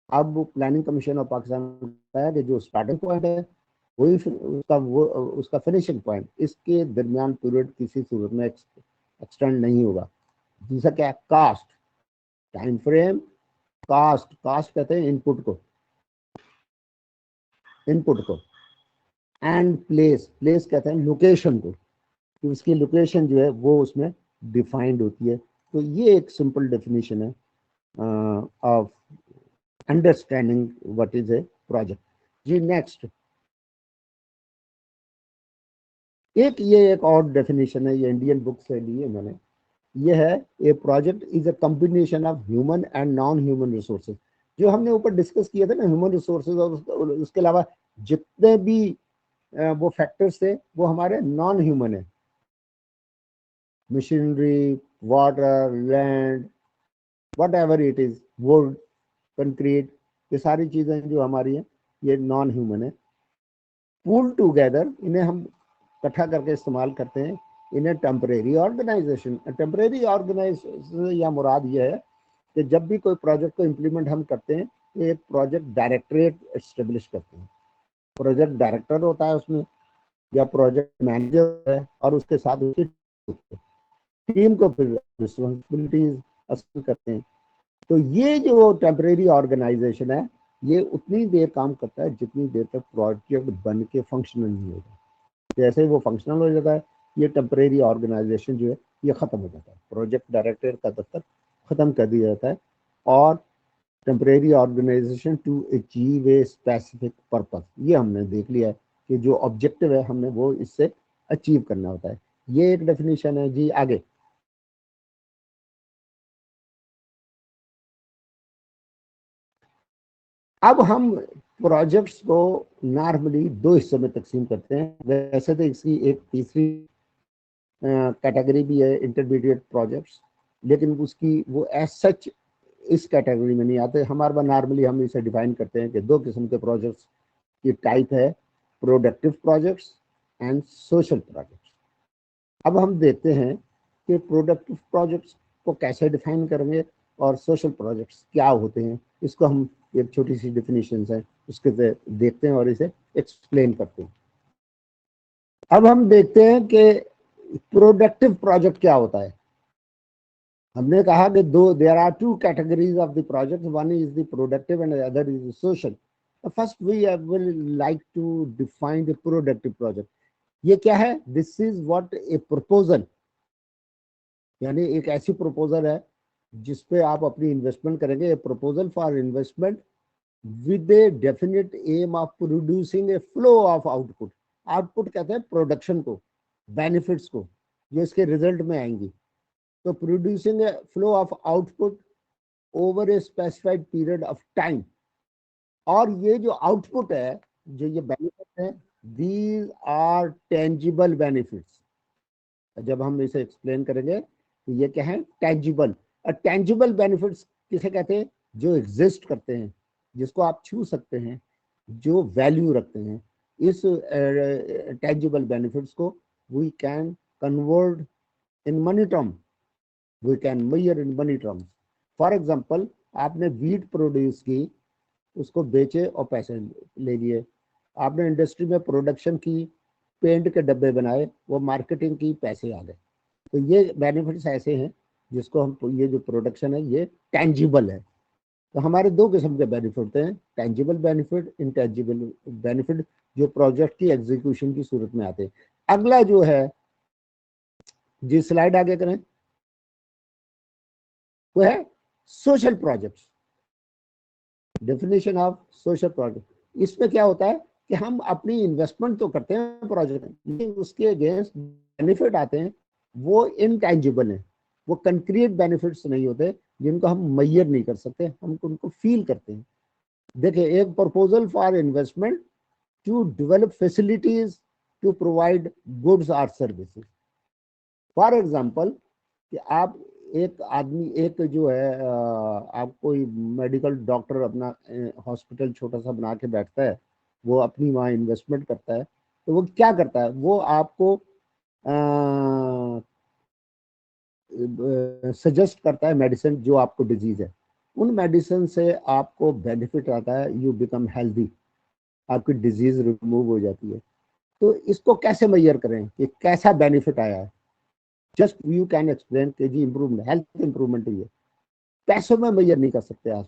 अब प्लानिंग कमीशन ऑफ पाकिस्तान कहता है कि जो स्टार्टिंग पॉइंट है वही उसका फिनिशिंग पॉइंट, इसके दरमियान पीरियड किसी सूरत में एक्सटेंड नहीं होगा. दूसरा क्या है? Cost. Time frame, cost. Cost कहते हैं इनपुट को, एंड प्लेस. प्लेस कहते हैं लोकेशन को, कि उसकी लोकेशन जो है वो उसमें डिफाइंड होती है. तो ये एक सिंपल डेफिनेशन है of understanding what is a project. जी नेक्स्ट, एक और डेफिनेशन है, ये इंडियन बुक से ली है मैंने. ये है, a project is a combination of human and non human resources. जो हमने ऊपर डिस्कस किया था ना, ह्यूमन रिसोर्सेज और उसके अलावा जितने भी वो फैक्टर्स थे वो हमारे नॉन ह्यूमन है. Machinery, water, land, what ever it is, would, concrete, ये सारी चीजें जो हमारी हैं ये नॉन ह्यूमन है. पूल टुगेदर, इन्हें हम इकट्ठा करके इस्तेमाल करते हैं. इन्हें टेम्परेरी ऑर्गेनाइजेशन. टेम्परेरी ऑर्गेनाइजेशन या मुराद ये है कि जब भी कोई प्रोजेक्ट को इम्प्लीमेंट हम करते हैं तो एक प्रोजेक्ट डायरेक्टरेट एस्टेब्लिश करते हैं. प्रोजेक्ट डायरेक्टर होता है उसमें, या प्रोजेक्ट मैनेजर है, और उसके साथ उसकी टीम को फिर रिस्पॉन्सिबिलिटीज असाइन करते हैं. तो ये जो टेम्परेरी ऑर्गेनाइजेशन है ये उतनी देर काम करता है जितनी देर तक प्रोजेक्ट बन के फंक्शनल नहीं होगा. जैसे ही वो फंक्शनल हो जाता है ये टेम्परेरी ऑर्गेनाइजेशन जो है ये खत्म हो जाता है. प्रोजेक्ट डायरेक्टर का दफ्तर खत्म कर दिया जाता है और temporary organisation to achieve a specific purpose. ये हमने देख लिया है कि जो ऑब्जेक्टिव है हमने वो इससे अचीव करना होता है. ये एक डेफिनेशन है. जी आगे, अब हम प्रोजेक्ट्स को नॉर्मली दो हिस्सों में तकसीम करते हैं. वैसे तो इसकी एक तीसरी कैटेगरी भी है, इंटरमीडिएट प्रोजेक्ट्स, लेकिन उसकी वो एज सच इस कैटेगरी में नहीं आते. हमारे पास नॉर्मली हम इसे डिफाइन करते हैं कि दो किस्म के प्रोजेक्ट्स की टाइप है, productive projects and social projects. अब हम देखते हैं कि प्रोडक्टिव प्रोजेक्ट्स को कैसे डिफाइन करेंगे और सोशल प्रोजेक्ट्स क्या होते हैं. इसको हम एक छोटी सी डिफिनीशन है उसके देखते हैं और इसे एक्सप्लेन करते हैं. अब हम देखते हैं कि प्रोडक्टिव प्रोजेक्ट क्या होता है. हमने कहा कि there are two categories of the project, one is the productive and other is social. First we will like to define the productive project. ये क्या है? This is what a proposal, यानी एक ऐसी प्रपोजल है जिसपे आप अपनी इन्वेस्टमेंट करेंगे. A proposal for investment with a definite aim of producing a flow of output. Output कहते हैं प्रोडक्शन को, बेनिफिट्स को जो इसके रिजल्ट में आएंगी. तो producing a flow of output over a specified period of time. और ये जो आउटपुट है, जो ये बेनिफिट है, दीज आर टेंजिबल बेनिफिट्स. जब हम इसे एक्सप्लेन करेंगे तो ये क्या है? टेंजिबल. और टेंजिबल बेनिफिट्स किसे कहते हैं? जो एग्जिस्ट करते हैं, जिसको आप छू सकते हैं, जो वैल्यू रखते हैं. इस टेंजिबल बेनिफिट्स को we can convert in money term, we can measure in money terms. For example, आपने वीट प्रोड्यूस की, उसको बेचे और पैसे ले लिए. आपने इंडस्ट्री में प्रोडक्शन की, पेंट के डब्बे बनाए, वो मार्केटिंग की, पैसे आ गए. तो ये बेनिफिट्स ऐसे हैं जिसको हम, ये जो प्रोडक्शन है ये टेंजिबल है. तो हमारे दो किस्म के बेनिफिट हैं, टेंजिबल बेनिफिट, इनटेंजिबल बेनिफिट, जो प्रोजेक्ट की एग्जीक्यूशन की सूरत में आते हैं. अगला जो है, जी स्लाइड आगे करें, वो है social projects. Definition of social project. इसमें क्या होता है कि हम अपनी इन्वेस्टमेंट तो करते हैं प्रोजेक्ट में, लेकिन उसके अगेंस्ट बेनिफिट आते हैं, वो इनटेंजिबल है, वो कंक्रीट बेनिफिट्स नहीं होते जिनको हम मेजर नहीं कर सकते, हम उनको फील करते हैं. देखिए, एक proposal for investment to develop facilities to provide goods और सर्विसेज. फॉर एग्जाम्पल, कि आप एक आदमी, एक जो है आप कोई मेडिकल डॉक्टर अपना हॉस्पिटल छोटा सा बना के बैठता है, वो अपनी वहाँ इन्वेस्टमेंट करता है, तो वो क्या करता है, वो आपको सजेस्ट करता है मेडिसिन जो आपको डिजीज है, उन मेडिसिन से आपको बेनिफिट आता है, यू बिकम हेल्दी, आपकी डिजीज रिमूव हो जाती है। तो इसको कैसे मेजर करें कि कैसा बेनिफिट आया है? जस्ट यू कैन एक्सप्लेन कि जी इंप्रूवमेंट, हेल्थ इंप्रूवमेंट ही है, पैसों में मेजर नहीं कर सकते आप।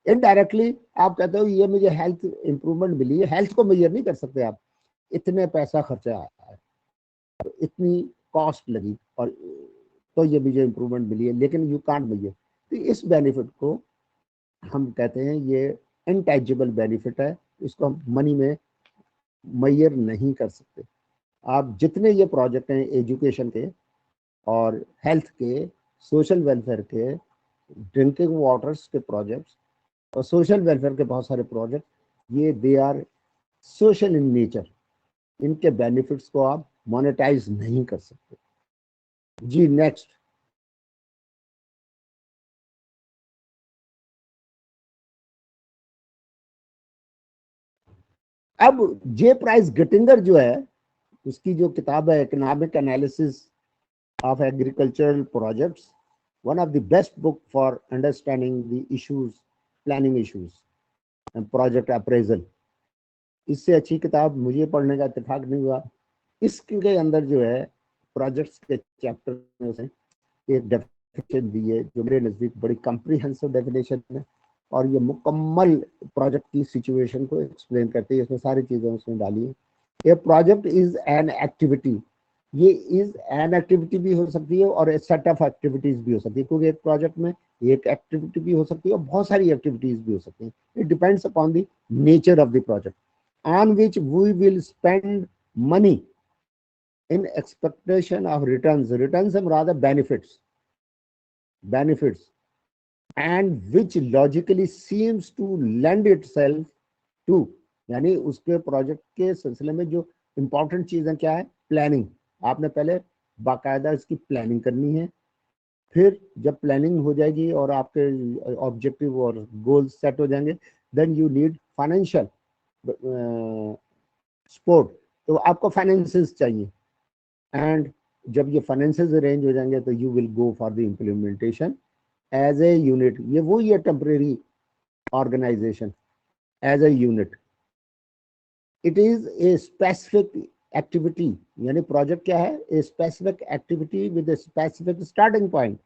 इनडायरेक्टली आप कहते हो ये मुझे हेल्थ इंप्रूवमेंट मिली है, हेल्थ को मेजर नहीं कर सकते आप, इतने पैसा खर्चा आया है, तो इतनी कॉस्ट लगी, और तो ये मुझे इंप्रूवमेंट मिली है, लेकिन यू कांट मेजर। तो इस बेनिफिट को हम कहते हैं ये इनटैंजिबल बेनिफिट है, इसको हम मनी में मेजर नहीं कर सकते। आप जितने ये प्रोजेक्ट हैं एजुकेशन के और हेल्थ के, सोशल वेलफेयर के, ड्रिंकिंग वाटर्स के प्रोजेक्ट्स और सोशल वेलफेयर के बहुत सारे प्रोजेक्ट, ये they are social in nature, इनके बेनिफिट्स को आप मोनेटाइज नहीं कर सकते। जी नेक्स्ट। अब जे प्राइस गिटिंगर जो है, उसकी जो किताब है economic analysis of agricultural projects, one of the best book for understanding the issues, planning issues and project appraisal। इससे अच्छी किताब मुझे पढ़ने का इत्तेफाक नहीं हुआ। इसके अंदर जो है प्रोजेक्ट्स के चैप्टर में से एक डेफिनेशन दी है जो मेरे नज़दीक बड़ी कम्प्रीहेंसिव डेफिनेशन है, और ये मुकम्मल प्रोजेक्ट की सिचुएशन को एक्सप्लेन करती है, इसमें सारी चीज़ें उसमें डाली है। A project is an activity, ये इज एन एक्टिविटी भी हो सकती है और सेट ऑफ एक्टिविटीज भी हो सकती है, क्योंकि एक प्रोजेक्ट में एक एक्टिविटी भी हो सकती है और बहुत सारी एक्टिविटीज भी हो सकती हैं। It depends upon the nature of the project on which we will spend money in expectation of returns, return से मुराद है benefits, benefits and which logically seems to lend itself to, यानी उसके प्रोजेक्ट के सिलसिले में जो इंपॉर्टेंट चीजें क्या है, प्लानिंग। आपने पहले बाकायदा इसकी प्लानिंग करनी है, फिर जब प्लानिंग हो जाएगी और आपके ऑब्जेक्टिव और गोल्स सेट हो जाएंगे, then you need financial support, तो आपको फाइनेंसेस चाहिए, एंड जब ये फाइनेंसेस अरेंज हो जाएंगे तो you will go for the implementation as a unit. ये वही है temporary organisation, as a unit. It is a specific activity, यानी प्रोजेक्ट क्या है, a specific activity with a specific starting point.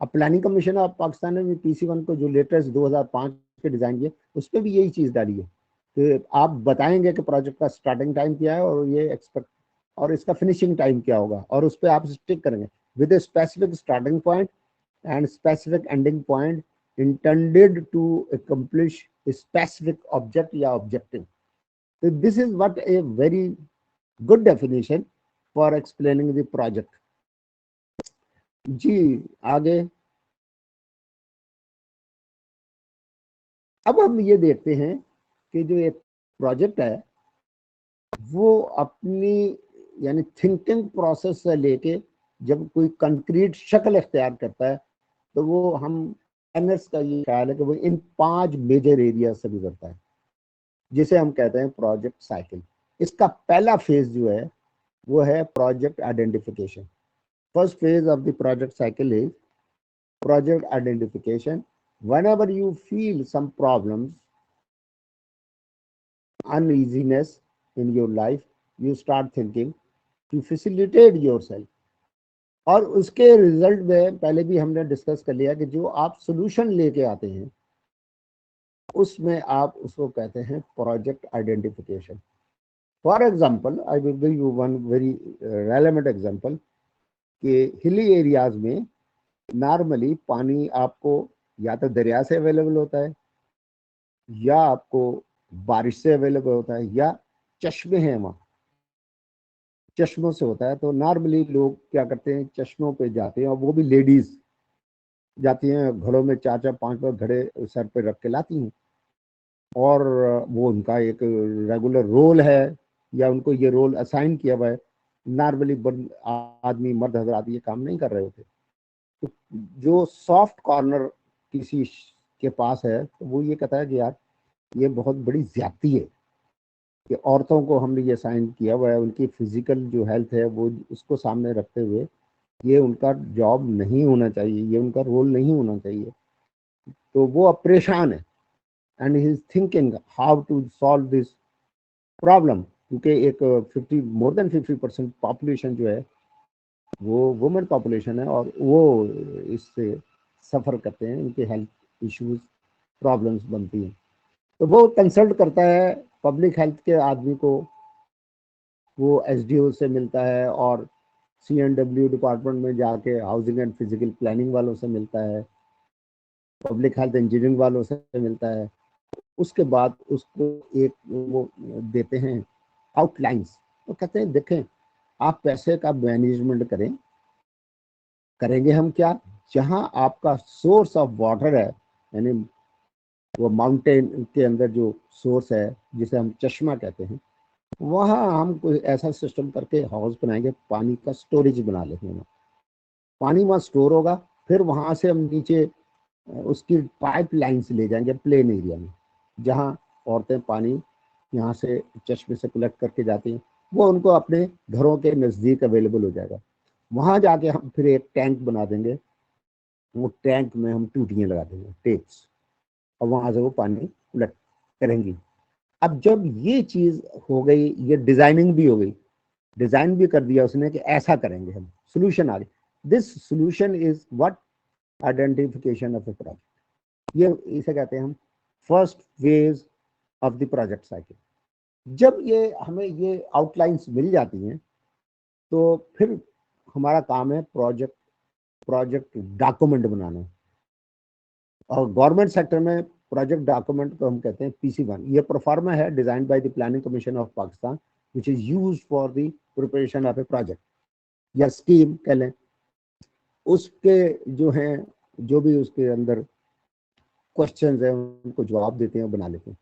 अब प्लानिंग कमीशन ऑफ पाकिस्तान ने PC1 को जो लेटेस्ट 2005 के डिजाइन किए, उस पर भी यही चीज डाली है कि आप बताएंगे कि प्रोजेक्ट का स्टार्टिंग टाइम क्या है और ये एक्सपेक्ट और इसका फिनिशिंग टाइम क्या होगा, और उस पर आप स्टिक करेंगे with a specific starting point and specific ending point intended to accomplish specific object या objective. So this is what a very good definition for explaining the project। जी आगे। अब हम ये देखते हैं कि जो एक प्रोजेक्ट है वो अपनी यानी थिंकिंग प्रोसेस से लेके जब कोई कंक्रीट शक्ल इख्तियार करता है, तो वो हम प्लानर्स का ये ख्याल है कि वो इन 5 मेजर एरिया से गुजरता है, जिसे हम कहते हैं प्रोजेक्ट साइकिल। इसका पहला फेज जो है वो है project identification. First phase of the project cycle is project identification. Whenever you feel some problems, uneasiness in your life, you start thinking to facilitate yourself। और उसके रिजल्ट में पहले भी हमने डिस्कस कर लिया कि जो आप सोल्यूशन लेके आते हैं उसमें आप उसको कहते हैं project identification. For example, I will give you one very relevant example कि हिली एरियाज में नॉर्मली पानी आपको या तो दरिया से अवेलेबल होता है, या आपको बारिश से अवेलेबल होता है, या चश्मे हैं वहाँ, चश्मों से होता है। तो नॉर्मली लोग क्या करते हैं, चश्मों पे जाते हैं, और वो भी लेडीज जाती हैं, घड़ों में 4-4 5-5 घड़े सर पे रख के लाती हैं, और वो उनका एक रेगुलर रोल है, या उनको ये रोल असाइन किया हुआ है। नॉर्मली आदमी, मर्द हजरात ये काम नहीं कर रहे होते। तो जो सॉफ्ट कॉर्नर किसी के पास है तो वो ये कहता है कि यार ये बहुत बड़ी ज्यादती है कि औरतों को हमने ये साइन किया हुआ है, उनकी फिजिकल जो हेल्थ है वो उसको सामने रखते हुए ये उनका जॉब नहीं होना चाहिए, ये उनका रोल नहीं होना चाहिए। तो वो अब परेशान है and he is thinking how to solve this problem, क्योंकि एक 50 मोर देन 50% पॉपुलेशन जो है वो वुमेन पॉपुलेशन है और वो इससे सफ़र करते हैं, उनके हेल्थ इश्यूज प्रॉब्लम्स बनती हैं। तो वो कंसल्ट करता है पब्लिक हेल्थ के आदमी को, वो एसडीओ से मिलता है और सीएनडब्ल्यू डिपार्टमेंट में जाके हाउसिंग एंड फिजिकल प्लानिंग वालों से मिलता है, पब्लिक हेल्थ इंजीनियरिंग वालों से मिलता है। उसके बाद उसको एक वो देते हैं आउटलाइंस। तो कहते हैं देखें आप पैसे का मैनेजमेंट करेंगे हम क्या, जहां आपका सोर्स ऑफ वाटर है, यानी वो माउंटेन के अंदर जो सोर्स है जिसे हम चश्मा कहते हैं, वहां हम कोई ऐसा सिस्टम करके हाउस बनाएंगे, पानी का स्टोरेज बना लेंगे वहाँ, पानी वहाँ स्टोर होगा। फिर वहां से हम नीचे उसकी पाइप लाइन से ले जाएंगे प्लेन एरिया में, जहाँ औरतें पानी यहाँ से चश्मे से कलेक्ट करके जाती हैं, वो उनको अपने घरों के नज़दीक अवेलेबल हो जाएगा। वहां जाके हम फिर एक टैंक बना देंगे, वो टैंक में हम टूटियां लगा देंगे, टेप्स, और वहां से वो पानी कलेक्ट करेंगी। अब जब ये चीज हो गई, ये डिजाइनिंग भी हो गई, डिजाइन भी कर दिया उसने कि ऐसा करेंगे हम, सोल्यूशन आ गई। This solution is what, identification of A project. ये इसे कहते हैं हम first phase of the project cycle. जब ये हमें ये आउटलाइंस मिल जाती हैं तो फिर हमारा काम है प्रोजेक्ट प्रोजेक्ट डॉक्यूमेंट बनाना। और गवर्नमेंट सेक्टर में प्रोजेक्ट डॉक्यूमेंट को हम कहते हैं PC1। ये प्रोफार्मा है design by the planning commission of Pakistan which is used for the preparation of A project या स्कीम कह लें। उसके जो हैं, जो भी उसके अंदर क्वेश्चंस हैं उनको जवाब देते हैं, बना लेते हैं।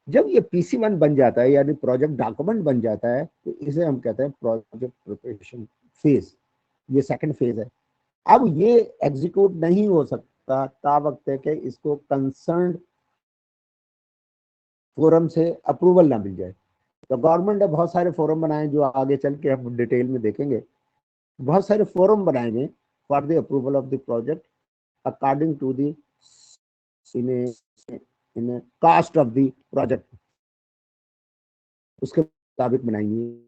जब ये PC1 बन जाता है यानी प्रोजेक्ट डॉक्यूमेंट बन जाता है तो इसे हम कहते हैं प्रोजेक्ट प्रिपरेशन फेज। ये सेकंड फेज है। अब ये एग्जीक्यूट नहीं हो सकता ता वक्त है कि इसको कंसर्न फोरम से अप्रूवल ना मिल जाए। तो गवर्नमेंट ने बहुत सारे फोरम बनाए जो आगे चल के हम डिटेल में देखेंगे। बहुत सारे फोरम बनाए गए for the approval of the project according to the in cost of the project, उसके मुताबिक बनाएंगे।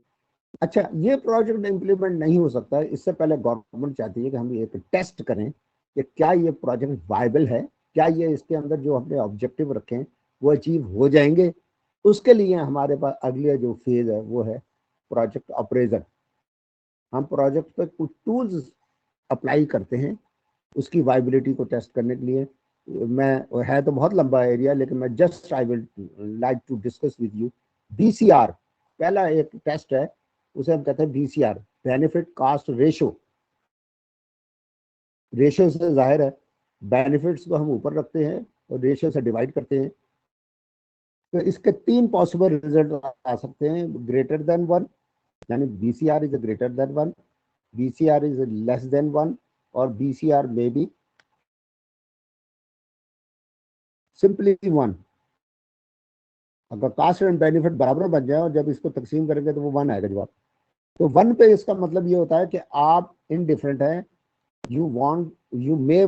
अच्छा, ये प्रोजेक्ट इम्प्लीमेंट नहीं हो सकता है, इससे पहले गवर्नमेंट चाहती है कि हम एक टेस्ट करें कि क्या ये प्रोजेक्ट वायबल है, क्या ये इसके अंदर जो हमने ऑब्जेक्टिव रखे हैं वो अचीव हो जाएंगे। उसके लिए हमारे पास अगले जो फेज है वो है प्रोजेक्ट अप्रेजल। हम प्रोजेक्ट पे कुछ टूल्स अप्लाई करते हैं उसकी वायबिलिटी को टेस्ट करने के लिए। मैं है तो बहुत लंबा एरिया, लेकिन मैं just I will like to discuss with you. BCR पहला एक टेस्ट है, उसे हम कहते हैं BCR, benefit cost ratio. Ratio से जाहिर है बेनिफिट्स को हम ऊपर रखते हैं और रेशो से डिवाइड करते हैं। तो इसके 3 पॉसिबल रिजल्ट आ सकते हैं, ग्रेटर देन 1 यानी BCR is greater than 1, BCR is less than 1 और BCR में बी सिंपली 1। अगर कास्ट एंड बेनिफिट बराबर बन जाए और जब इसको तकसीम करेंगे तो वो 1 आएगा जवाब। तो 1 पे इसका मतलब ये होता है कि आप इनडिफरेंट हैं, you want, you may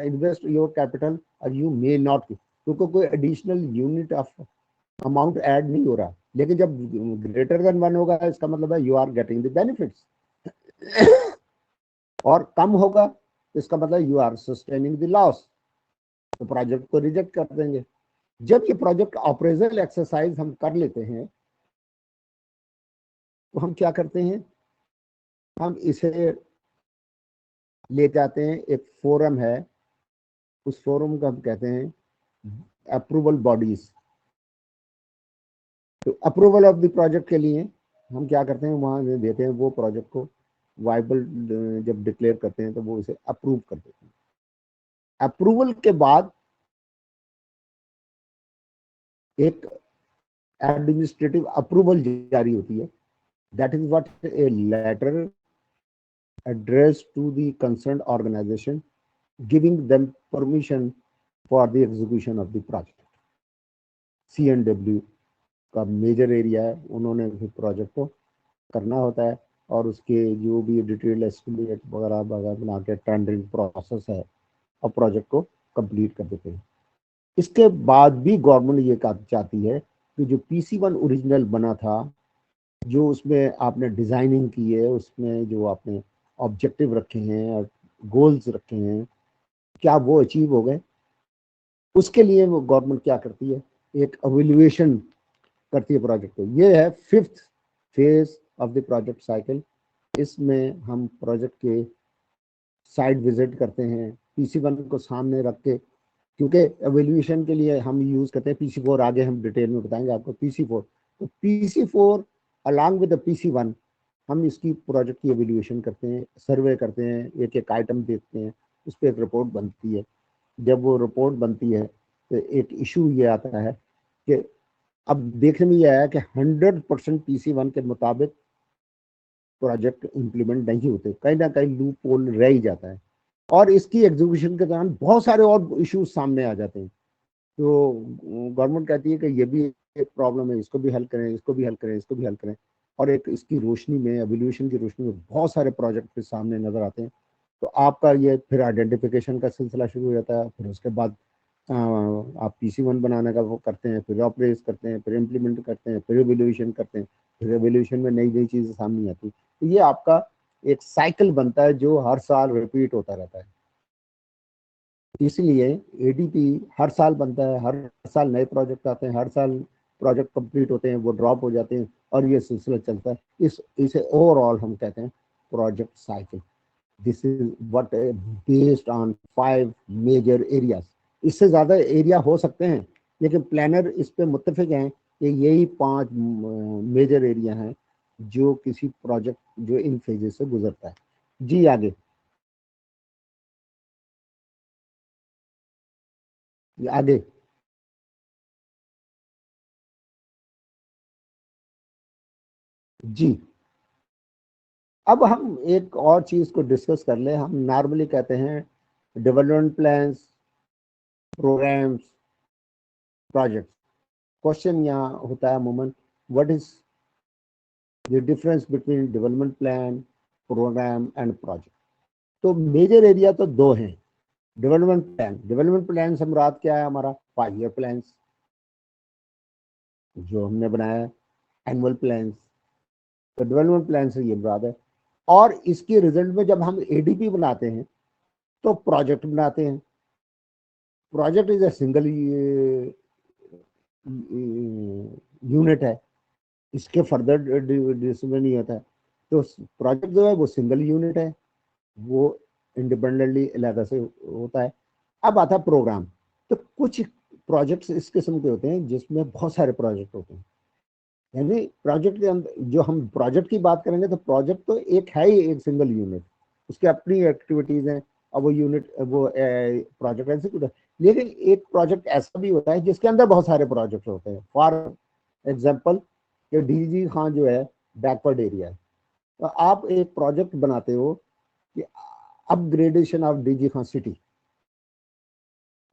invest your capital और यू मे नॉट, क्योंकि कोई additional unit of amount add नहीं हो रहा। लेकिन जब ग्रेटर देन 1 होगा इसका मतलब है you are getting the benefits, और कम होगा तो इसका मतलब you are sustaining the loss, तो प्रोजेक्ट को रिजेक्ट कर देंगे। जब ये प्रोजेक्ट अप्रेजल एक्सरसाइज हम कर लेते हैं तो हम क्या करते हैं, हम इसे ले जाते हैं, एक फोरम है, उस फोरम को हम कहते हैं अप्रूवल बॉडीज। तो अप्रूवल ऑफ द प्रोजेक्ट के लिए हम क्या करते हैं, वहां देते हैं वो प्रोजेक्ट को वाइबल, जब डिक्लेयर करते हैं तो वो इसे अप्रूव कर देते हैं। अप्रूवल के बाद एक एडमिनिस्ट्रेटिव अप्रूवल जारी होती है, that is what a letter addressed to the concerned organization giving them permission for the execution of the project. C&W का मेजर एरिया है, उन्होंने प्रोजेक्ट को करना होता है और उसके जो भी डिटेल एस्टिमेट वगैरह वगैरह बना के टेंडरिंग प्रोसेस है और प्रोजेक्ट को कंप्लीट कर देते हैं। इसके बाद भी गवर्नमेंट ये चाहती है कि जो PC1 ओरिजिनल बना था, जो उसमें आपने डिजाइनिंग की है, उसमें जो आपने ऑब्जेक्टिव रखे हैं और गोल्स रखे हैं, क्या वो अचीव हो गए? उसके लिए वो गवर्नमेंट क्या करती है, एक एवेल्युएशन करती है प्रोजेक्ट को। ये है 5th phase of the project cycle. इसमें हम प्रोजेक्ट के साइट विजिट करते हैं, PC1 को सामने रख के, क्योंकि एवेल्युएशन के लिए हम यूज करते हैं PC4, आगे हम डिटेल में बताएंगे आपको। PC4, तो PC4 along with the PC1 हम इसकी प्रोजेक्ट की एवेल्युएशन करते हैं, सर्वे करते हैं, एक एक आइटम देखते हैं, उस पर एक रिपोर्ट बनती है। जब वो रिपोर्ट बनती है तो एक इशू ये आता है कि अब देखने में ये आया कि 100% PC1 के मुताबिक प्रोजेक्ट इम्प्लीमेंट नहीं होते, कहीं ना कहीं लूप होल रह ही जाता है और इसकी एग्जीक्यूशन के दौरान बहुत सारे और इश्यूज सामने आ जाते हैं। तो गवर्नमेंट कहती है कि ये भी एक प्रॉब्लम है, इसको भी हल करें, इसको भी हल करें, इसको भी हल करें। और एक इसकी रोशनी में, एवोल्यूशन की रोशनी में बहुत सारे प्रोजेक्ट फिर सामने नजर आते हैं। तो आपका ये फिर आइडेंटिफिकेशन का सिलसिला शुरू हो जाता है। फिर उसके बाद आप PC1 बनाने का वो करते हैं, फिर ऑपरेट करते हैं, फिर इम्प्लीमेंट करते हैं, फिर एवोल्यूशन करते हैं, फिर एवोल्यूशन में नई नई चीजें सामने आती हैं। तो ये आपका एक साइकिल बनता है जो हर साल रिपीट होता रहता है। इसलिए ADP हर साल बनता है, हर साल नए प्रोजेक्ट आते हैं, हर साल प्रोजेक्ट कंप्लीट होते हैं, वो ड्रॉप हो जाते हैं और ये सिलसिला चलता है। इसे ओवरऑल हम कहते हैं project cycle. This is what based on 5 major areas. इससे ज्यादा एरिया हो सकते हैं, लेकिन प्लानर इस पे मुत्तफिक हैं कि यही 5 मेजर एरिया हैं जो किसी प्रोजेक्ट जो इन फेजेस से गुजरता है। जी आगे आगे। जी, अब हम एक और चीज को डिस्कस कर ले। हम नॉर्मली कहते हैं development plans, programmes, projects. Question यहाँ होता है अमूमन, what is the difference between development plan, programme and project? तो मेजर एरिया तो दो हैं। डेवलपमेंट प्लान से मुराद क्या है? हमारा 5 ईयर प्लान जो हमने बनाया, एनुअल प्लान। तो डेवलपमेंट प्लान से ये मुराद है। और इसके रिजल्ट में जब हम ADP बनाते हैं तो प्रोजेक्ट बनाते हैं। Project is a single unit है, इसके फर्दर डिविजन नहीं होता है। तो प्रोजेक्ट जो है वो सिंगल यूनिट है, वो इंडिपेंडेंटली अलग से होता है। अब आता है प्रोग्राम। तो कुछ प्रोजेक्ट्स इस किस्म के होते हैं जिसमें बहुत सारे प्रोजेक्ट होते हैं। यानी प्रोजेक्ट के अंदर जो हम प्रोजेक्ट की बात करेंगे तो प्रोजेक्ट तो एक है ही, एक सिंगल यूनिट, उसकी अपनी एक्टिविटीज हैं और वो यूनिट वो प्रोजेक्ट एग्जीक्यूट है। लेकिन एक प्रोजेक्ट ऐसा भी होता है जिसके अंदर बहुत सारे प्रोजेक्ट होते हैं। फॉर एग्जाम्पल, कि DG खान जो है बैकवर्ड एरिया है, तो आप एक प्रोजेक्ट बनाते हो कि upgradation of DG Khan city.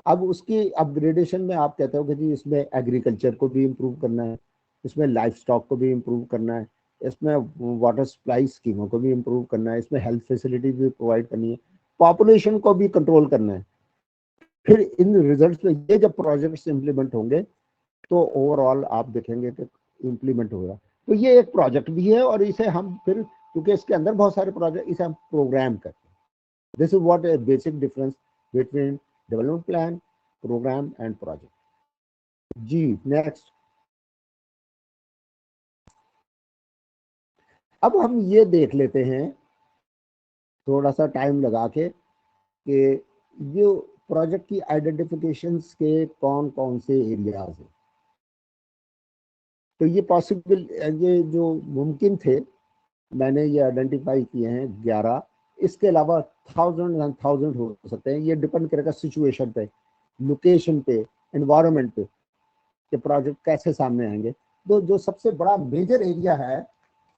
अब उसकी अपग्रेडेशन में आप कहते हो कि जी इसमें एग्रीकल्चर को भी इम्प्रूव करना है, इसमें लाइफ स्टॉक को भी इम्प्रूव करना है, इसमें वाटर सप्लाई स्कीमों को भी इम्प्रूव करना है, इसमें हेल्थ फैसिलिटी भी प्रोवाइड करनी है, पॉपुलेशन को भी कंट्रोल करना है। फिर इन रिजल्ट्स में ये जब प्रोजेक्ट्स इम्प्लीमेंट होंगे तो ओवरऑल आप देखेंगे कि इम्प्लीमेंट होगा। तो ये एक प्रोजेक्ट भी है और इसे हम फिर, क्योंकि इसके अंदर बहुत सारे प्रोजेक्ट, इसे हम प्रोग्राम करते हैं। This is what a basic difference between development plan, programme and project. जी नेक्स्ट। अब हम ये देख लेते हैं थोड़ा सा टाइम लगा के कि जो प्रोजेक्ट की आइडेंटिफिकेशंस के कौन कौन से एरियाज हैं। तो ये पॉसिबल, ये जो मुमकिन थे, मैंने ये आइडेंटिफाई किए हैं 11। इसके अलावा थाउजेंड एंड थाउजेंड हो सकते हैं। ये डिपेंड करेगा सिचुएशन पे, लोकेशन पे, एनवायरनमेंट पे, कि प्रोजेक्ट कैसे सामने आएंगे। तो जो सबसे बड़ा मेजर एरिया है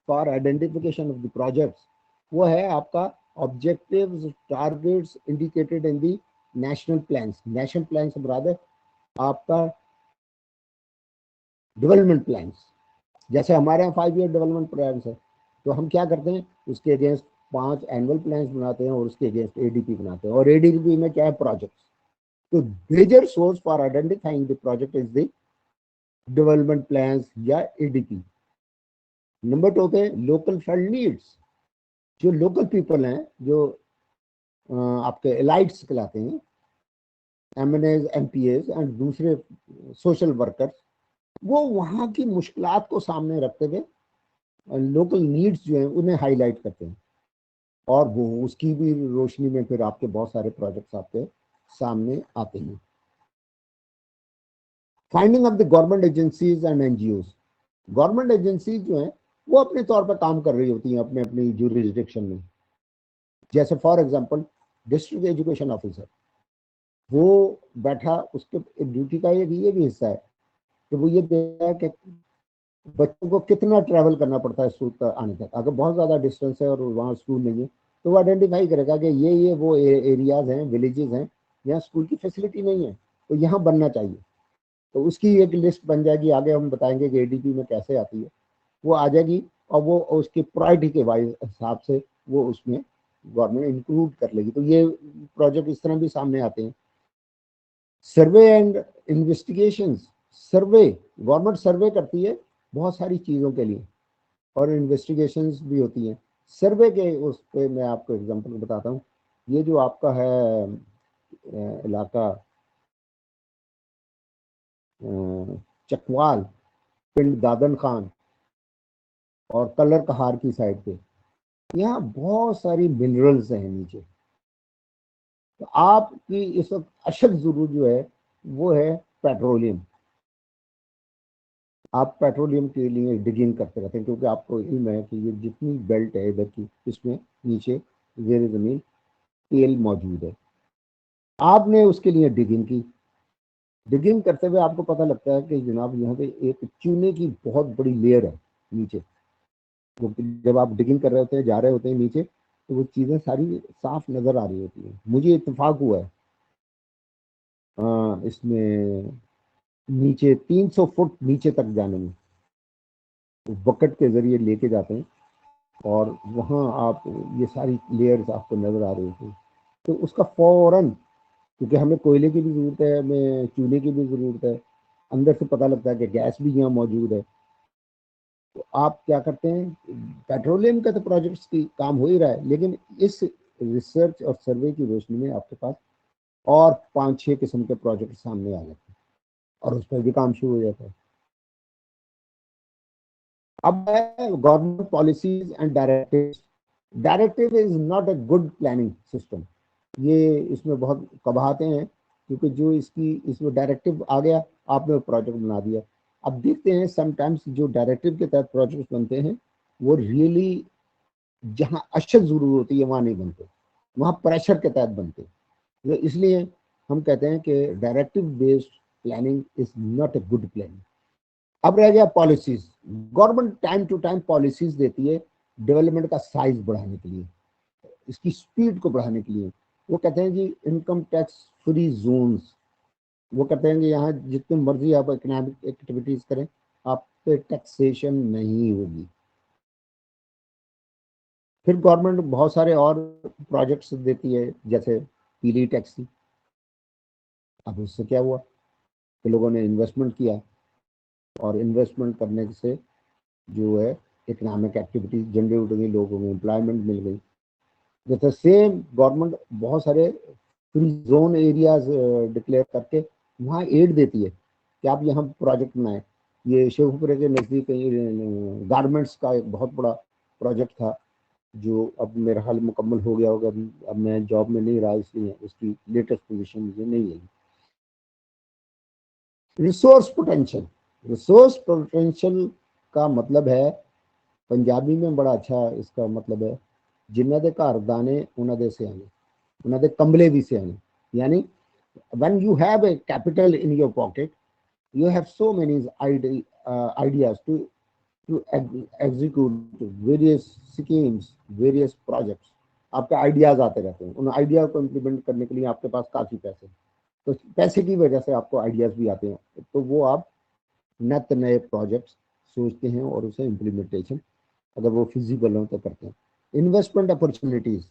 for identification of the projects वो है आपका objectives, targets indicated in the national plans. National plans rather आपका डेवलपमेंट प्लान्स, जैसे हमारे यहाँ 5 ईयर डेवलपमेंट प्लान्स है, तो हम क्या करते हैं, उसके अगेंस्ट 5 एनुअल प्लान्स बनाते हैं और उसके अगेंस्ट एडीपी बनाते हैं। और एडीपी में क्या है, प्रोजेक्ट्स। तो major source for identifying the project is the development plans या एडीपी। नंबर 2 होते हैं लोकल फंड नीड्स। जो लोकल पीपल हैं, जो आपके एलाइट्स कहलाते हैं, एमएनएज, एमपीएज एंड दूसरे सोशल वर्कर्स, वो वहाँ की मुश्किलात को सामने रखते हुए लोकल नीड्स जो हैं उन्हें हाईलाइट करते हैं, और वो उसकी भी रोशनी में फिर आपके बहुत सारे प्रोजेक्ट्स आपके सामने आते हैं। Finding of the government agencies and NGO. Government agencies जो हैं वो अपने तौर पर काम कर रही होती हैं अपने अपनी जुरिस्डिक्शन में। जैसे for example district education officer, वो बैठा, उसके ड्यूटी का ये भी हिस्सा है कि वो ये देखा कि बच्चों को कितना ट्रैवल करना पड़ता है स्कूल तक आने तक। अगर बहुत ज़्यादा डिस्टेंस है और वहाँ स्कूल नहीं है, तो वो आइडेंटिफाई करेगा कि ये वो एरियाज हैं, विलेजेस हैं, यहाँ स्कूल की फैसिलिटी नहीं है, तो यहाँ बनना चाहिए। तो उसकी एक लिस्ट बन जाएगी, आगे हम बताएंगे कि एडीपी में कैसे आती है, वो आ जाएगी, और वो उसकी प्रायोरिटी के वाइज हिसाब से वो उसमें गवर्नमेंट इंक्लूड कर लेगी। तो ये प्रोजेक्ट इस तरह भी सामने आते हैं। Survey and investigation. Survey, government survey करती है बहुत सारी चीज़ों के लिए, और इन्वेस्टिगेशंस भी होती हैं। सर्वे के उस पे मैं आपको एग्जांपल बताता हूँ। ये जो आपका है इलाका चकवाल, पिंड दादन खान और कलर कहार की साइड पे, यहाँ बहुत सारी मिनरल्स हैं नीचे। तो आपकी इस वक्त अशद जरूरत जो है वो है पेट्रोलियम। आप पेट्रोलियम के लिए डिगिंग करते रहते हैं, क्योंकि आपको इल्म है कि ये जितनी बेल्ट है इधर की, इसमें नीचे जेर जमीन तेल मौजूद है। आपने उसके लिए डिगिंग की। डिगिंग करते हुए आपको पता लगता है कि जनाब यहाँ पे एक चूने की बहुत बड़ी लेयर है नीचे। तो जब आप डिगिंग कर रहे होते हैं, जा रहे होते हैं नीचे, तो वो चीज़ें सारी साफ नज़र आ रही होती हैं। मुझे इत्तेफाक हुआ है इसमें नीचे 300 फुट नीचे तक जाने में, बकेट के जरिए लेके जाते हैं, और वहाँ आप ये सारी लेयर्स आपको नज़र आ रही होती हैं। तो उसका फौरन, क्योंकि हमें कोयले की भी ज़रूरत है, हमें चूल्हे की भी ज़रूरत है, अंदर से पता लगता है कि गैस भी यहाँ मौजूद है। तो आप क्या करते हैं, पेट्रोलियम का तो प्रोजेक्ट्स की काम हो ही रहा है, लेकिन इस रिसर्च और सर्वे की रोशनी में आपके पास और 5-6 किस्म के प्रोजेक्ट सामने आ जाते हैं, और उस पर भी काम शुरू हो जाता है। अब government policies and directive. Directive is not a good planning system. ये इसमें बहुत कबाहते हैं, क्योंकि जो इसमें डायरेक्टिव आ गया, आपने प्रोजेक्ट बना दिया। अब देखते हैं समटाइम्स जो डायरेक्टिव के तहत प्रोजेक्ट बनते हैं वो रियली जहाँ अशद जरूरत होती है वहाँ नहीं बनते, वहाँ प्रेशर के तहत बनते। तो इसलिए हम कहते हैं कि directive based planning is not a good planning. अब रह गया policies. Government time to time policies देती है डेवलपमेंट का साइज बढ़ाने के लिए, इसकी स्पीड को बढ़ाने के लिए। वो कहते हैं जी इनकम टैक्स फ्री जोन्स। वो कहते हैं कि यहाँ जितनी मर्जी आप इकोनॉमिक एक्टिविटीज करें, आप पे टैक्सेशन नहीं होगी। फिर गवर्नमेंट बहुत सारे और प्रोजेक्ट्स देती है, जैसे पीली टैक्सी। अब उससे क्या हुआ कि लोगों ने इन्वेस्टमेंट किया, और इन्वेस्टमेंट करने से जो है इकोनॉमिक एक्टिविटीज जनरेट हो गई, लोगों को एम्प्लॉयमेंट मिल गई। जैसे सेम गवर्नमेंट बहुत सारे फ्री जोन एरियाज डिक्लेयर करके वहाँ एड देती है कि आप यहाँ प्रोजेक्ट बनाएं। ये शेखपुरे के नज़दीक गारमेंट्स का एक बहुत बड़ा प्रोजेक्ट था, जो अब मेरा हाल मुकम्मल हो गया होगा। अब मैं जॉब में नहीं रहा, इसलिए उसकी लेटेस्ट पोजीशन मुझे नहीं है। Resource potential. रिसोर्स पोटेंशियल का मतलब है, पंजाबी में बड़ा अच्छा इसका मतलब है, जिन्हों के घर दाने उन्होंने सियाने, उन्होंने कंबले भी सियाने। यानी when you have a capital in your pocket, you have so many ideas to execute various schemes, various projects. आपके आइडियाज आते रहते हैं, उन आइडिया को इम्प्लीमेंट करने के लिए आपके पास काफी पैसे, तो पैसे की वजह से आपको आइडियाज भी आते हैं, तो वो आप नित नए प्रोजेक्ट्स सोचते हैं और उसे इम्प्लीमेंटेशन अगर वो फिजिबल हो तो करते हैं। इन्वेस्टमेंट अपॉर्चुनिटीज,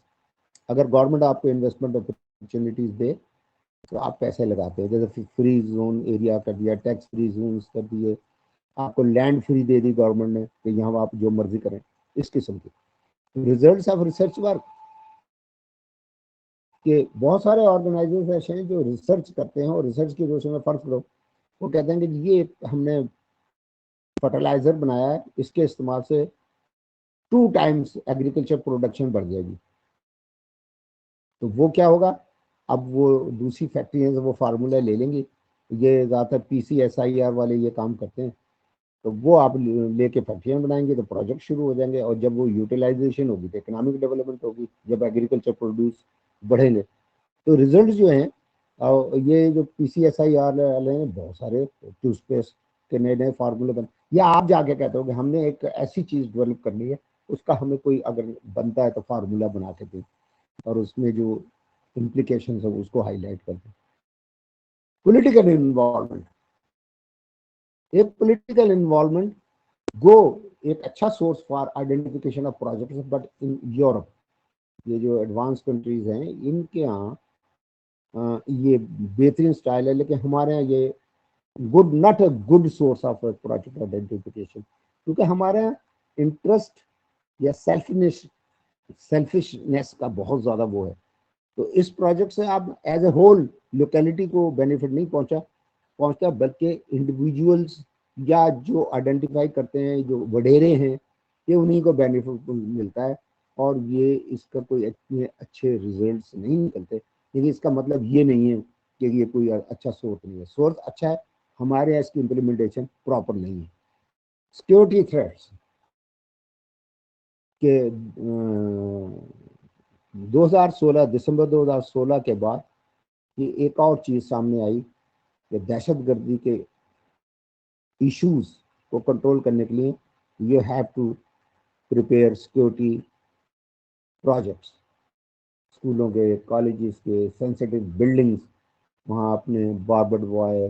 अगर गवर्नमेंट आपको इन्वेस्टमेंट अपॉर्चुनिटीज दे तो आप पैसे लगाते हैं, जैसे फ्री जोन एरिया कर दिया, टैक्स फ्री जोन कर दिए, आपको लैंड फ्री दे दी गवर्नमेंट ने कि यहाँ आप जो मर्जी करें, इस किस्म के रिजल्ट्स ऑफ रिसर्च वर्क के बहुत सारे ऑर्गेनाइजेशन ऐसे हैं जो रिसर्च करते हैं और रिसर्च की रोशनी में फर्क लो, वो कहते हैं कि ये हमने फर्टिलाइजर बनाया है, इसके इस्तेमाल से 2 टाइम्स एग्रीकल्चर प्रोडक्शन बढ़ जाएगी। तो वो क्या होगा, अब वो दूसरी फैक्ट्री है वो फार्मूला ले लेंगी, ये ज़्यादातर PCSIR वाले ये काम करते हैं, तो वो आप लेके फैक्ट्रियाँ बनाएंगे तो प्रोजेक्ट शुरू हो जाएंगे, और जब वो यूटिलाइजेशन होगी तो इकोनॉमिक डेवलपमेंट होगी, जब एग्रीकल्चर प्रोड्यूस बढ़ेंगे। तो रिजल्ट जो है, ये जो PCSIR वाले हैं बहुत सारे टूथपेस्ट के नए नए फार्मूले बन, या आप जाके कहते हो कि हमने एक ऐसी चीज़ डेवलप करनी है, उसका हमें कोई अगर बनता है तो फार्मूला बना के दें और उसमें जो इम्प्लीकेशन है उसको हाईलाइट कर दें। पॉलिटिकल इन्वॉल्वमेंट, एक पॉलिटिकल इन्वॉल्वमेंट गो एक अच्छा source for identification of projects, but in Europe ये जो एडवांस कंट्रीज हैं इनके यहाँ ये बेहतरीन स्टाइल है, लेकिन हमारे यहाँ ये good not a good source of project identification, क्योंकि हमारे यहाँ इंटरेस्ट या सेल्फिशनेस का बहुत ज्यादा वो है। तो इस प्रोजेक्ट से आप एज ए होल लोकेलिटी को बेनिफिट नहीं पहुंचता, बल्कि इंडिविजुअल्स या जो आइडेंटिफाई करते हैं जो वडेरे हैं, ये उन्हीं को बेनिफिट मिलता है, और ये इसका कोई इतने अच्छे रिजल्ट्स नहीं निकलते। लेकिन इसका मतलब ये नहीं है कि ये कोई अच्छा सोर्स नहीं है, सोर्स अच्छा है, हमारे यहाँ इसकी इम्प्लीमेंटेशन प्रॉपर नहीं है। सिक्योरिटी थ्रेट्स के 2016 दिसंबर 2016 के बाद ये एक और चीज सामने आई कि दहशतगर्दी के इश्यूज को कंट्रोल करने के लिए you have to prepare security projects, स्कूलों के, कॉलेजेस के, सेंसिटिव बिल्डिंग्स, वहाँ अपने बार्बड वायर,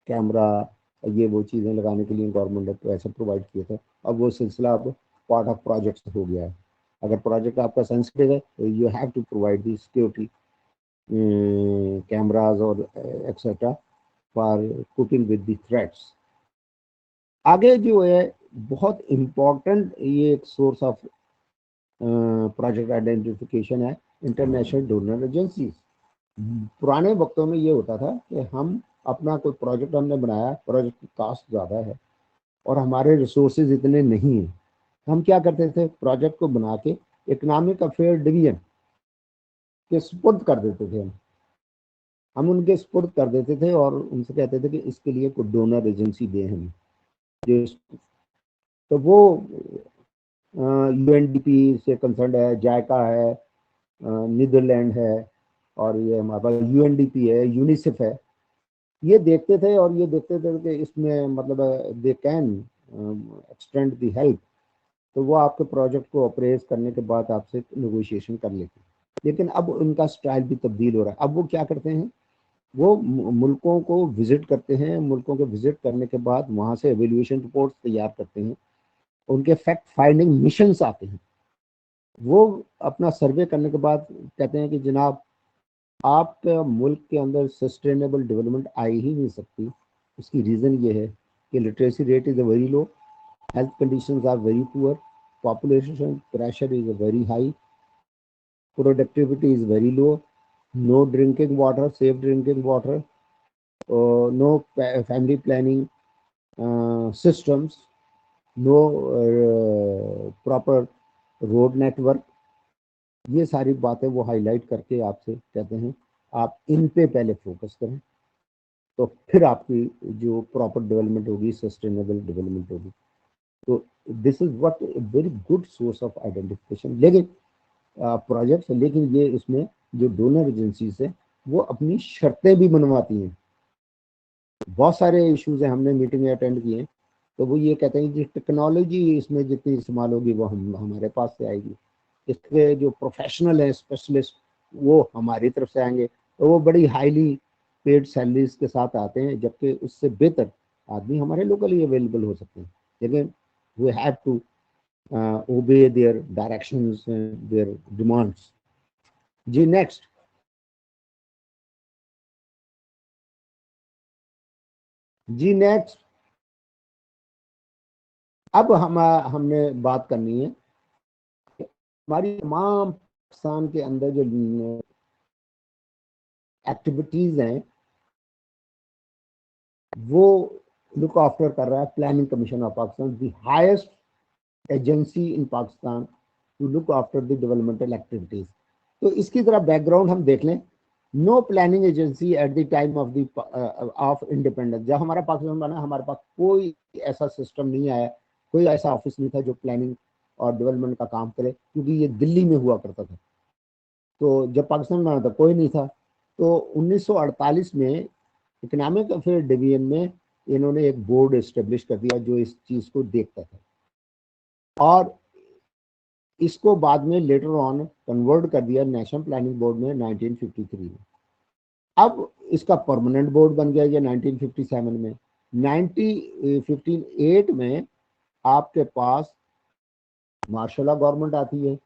कैमरा, ये वो चीज़ें लगाने के लिए गवर्नमेंट ने पैसे प्रोवाइड किए थे। अब वो सिलसिला अब पार्ट ऑफ प्रोजेक्ट्स हो गया है। अगर प्रोजेक्ट आपका सेंसिटिव है तो you have to provide the security cameras और etcetera for coping with the threats. आगे जो है बहुत इम्पोर्टेंट ये एक सोर्स ऑफ प्रोजेक्ट आइडेंटिफिकेशन है, इंटरनेशनल डोनर एजेंसीज। पुराने वक्तों में ये होता था कि हम अपना कोई प्रोजेक्ट हमने बनाया, प्रोजेक्ट की कास्ट ज़्यादा है और हमारे रिसोर्सेज इतने नहीं हैं, हम क्या करते थे, प्रोजेक्ट को बना के इकोनॉमिक अफेयर डिवीजन के सुपुर्द कर देते थे। हम उनके सुपुर्द कर देते थे और उनसे कहते थे कि इसके लिए कोई डोनर एजेंसी दे हमें, तो वो UNDP से कंसर्न है, जायका है, नीदरलैंड है, और ये हमारे पास UNDP है, यूनिसेफ है, ये देखते थे और ये देखते थे कि इसमें मतलब they can extend the help, तो वो आपके प्रोजेक्ट को अप्रेज करने के बाद आपसे नेगोशिएशन कर लेते हैं। लेकिन अब उनका स्टाइल भी तब्दील हो रहा है। अब वो क्या करते हैं, वो मुल्कों को विजिट करते हैं, मुल्कों को विजिट करने के बाद वहाँ से एवेल्यूएशन रिपोर्ट तैयार करते हैं, उनके फैक्ट फाइंडिंग मिशंस आते हैं, वो अपना सर्वे करने के बाद कहते हैं कि जनाब आपके मुल्क के अंदर सस्टेनेबल डेवलपमेंट आ ही नहीं सकती। उसकी रीज़न ये है कि literacy rate is very low, health conditions are very poor, population pressure is very high, productivity is very low, no drinking water, safe drinking water, no family planning systems, no proper road network. ये सारी बातें वो highlight करके आपसे कहते हैं आप इन पे पहले फोकस करें, तो फिर आपकी जो प्रॉपर डेवलपमेंट होगी सस्टेनेबल डेवलपमेंट होगी। तो this is what very good source of identification. लेकिन प्रोजेक्ट्स, लेकिन ये इसमें जो डोनर एजेंसीज है वो अपनी शर्तें भी बनवाती हैं। बहुत सारे इश्यूज हैं, हमने मीटिंग अटेंड की हैं, तो वो ये कहते हैं कि टेक्नोलॉजी इसमें जितनी इस्तेमाल होगी वो हमारे पास से आएगी, इसके जो प्रोफेशनल है स्पेशलिस्ट वो हमारी तरफ से आएंगे, तो वो बड़ी हाईली पेड सैलरीज के साथ आते हैं, जबकि उससे बेहतर आदमी हमारे लोकली अवेलेबल हो सकते हैं, लेकिन we have to obey their directions and their demands. जी नेक्स्ट। जी नेक्स्ट। अब हमने बात करनी है हमारी तमाम पाकिस्तान के अंदर जो एक्टिविटीज हैं वो लुक आफ्टर कर रहा है planning commission of Pakistan, the highest agency in Pakistan to look after the developmental activities. तो इसकी तरह बैकग्राउंड हम देख लें। No planning agency at the time of the of independence, जब हमारा पाकिस्तान बना हमारे पास कोई ऐसा सिस्टम नहीं आया, कोई ऐसा ऑफिस नहीं था जो प्लानिंग और डेवलपमेंट का काम करे, क्योंकि ये दिल्ली में हुआ करता था। तो जब पाकिस्तान बना था कोई नहीं था। तो 1948 में इकोनॉमिक अफेयर डिवीजन में इन्होंने एक बोर्ड एस्टेब्लिश कर दिया जो इस चीज को देखता था, और इसको बाद में लेटर ऑन कन्वर्ट कर दिया नेशनल प्लानिंग बोर्ड में 1953 में। अब इसका परमानेंट बोर्ड बन गया ये 1957 में। 1958 में आपके पास मार्शल गवर्नमेंट आती है,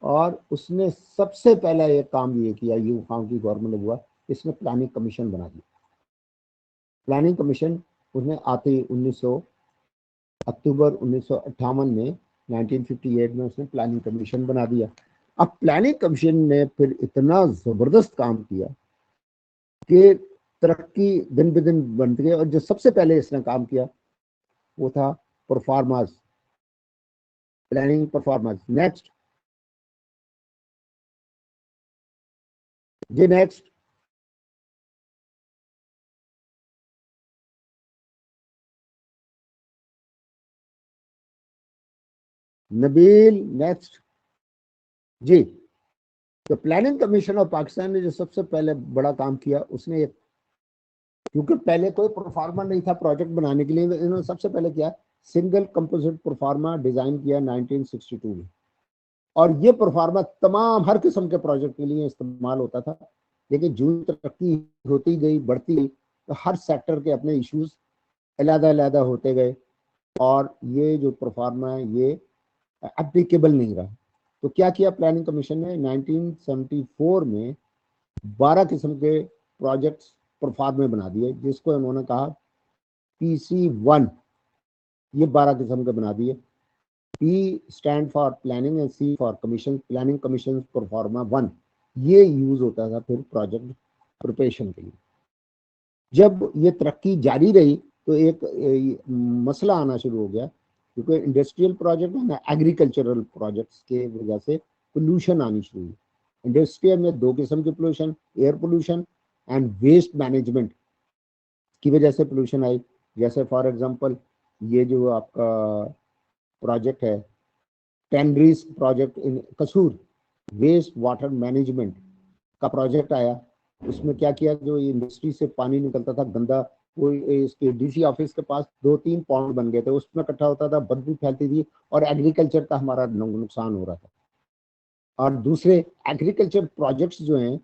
और उसने सबसे पहला एक काम ये किया, यूं खान की गवर्नमेंट हुआ, इसने प्लानिंग कमीशन बना दिया। प्लानिंग कमीशन उसने आते ही 1900 अक्टूबर 1958 में 1958 में उसने प्लानिंग कमीशन बना दिया। अब प्लानिंग कमीशन ने फिर इतना जबरदस्त काम किया कि तरक्की दिन ब दिन बनती गई, और जो सबसे पहले इसने काम किया वो था परफॉर्मेंस, प्लानिंग परफॉर्मेंस। नेक्स्ट जी नेक्स्ट। नबील नेक्स्ट। जी, तो प्लानिंग कमीशन ऑफ पाकिस्तान ने जो सबसे पहले बड़ा काम किया, उसने एक, क्योंकि पहले कोई प्रोफार्मा नहीं था प्रोजेक्ट बनाने के लिए, तो इन्होंने सबसे पहले किया सिंगल कंपोजिट प्रोफार्मा डिजाइन किया 1962 में। और ये प्रोफार्मा तमाम हर किस्म के प्रोजेक्ट के लिए इस्तेमाल होता था, लेकिन जो तरक्की होती गई बढ़ती गई तो हर सेक्टर के अपने इश्यूज अलग-अलग होते गए, और ये जो प्रोफार्मा है ये एप्लीकेबल नहीं रहा। तो क्या किया प्लानिंग कमीशन ने 1974 में 12 किस्म के प्रोजेक्ट्स प्रोफार्मे बना दिए, जिसको उन्होंने कहा PC1। ये 12 किस्म के बना दिए। P stand for planning and C for commission, planning commission proforma 1। ये यूज होता था फिर प्रोजेक्ट प्रिपरेशन के लिए। जब ये तरक्की जारी रही तो एक मसला आना शुरू हो गया, क्योंकि इंडस्ट्रियल प्रोजेक्ट है ना, एग्रीकल्चरल प्रोजेक्ट्स के वजह से पोल्यूशन आनी शुरू हुई। इंडस्ट्रियल में दो किस्म के pollution, air pollution and waste management की वजह से पोल्यूशन आई। जैसे फॉर एग्जांपल ये जो आपका प्रोजेक्ट है टेनरीज प्रोजेक्ट इन कसूर, वेस्ट वाटर मैनेजमेंट का प्रोजेक्ट आया। उसमें क्या किया, जो इंडस्ट्री से पानी निकलता था गंदा, वो इसके DC ऑफिस के पास 2-3 पॉन्ड बन गए थे, उसमें इकट्ठा होता था, बदबू फैलती थी, और एग्रीकल्चर का हमारा नुकसान हो रहा था। और दूसरे एग्रीकल्चर प्रोजेक्ट्स जो हैं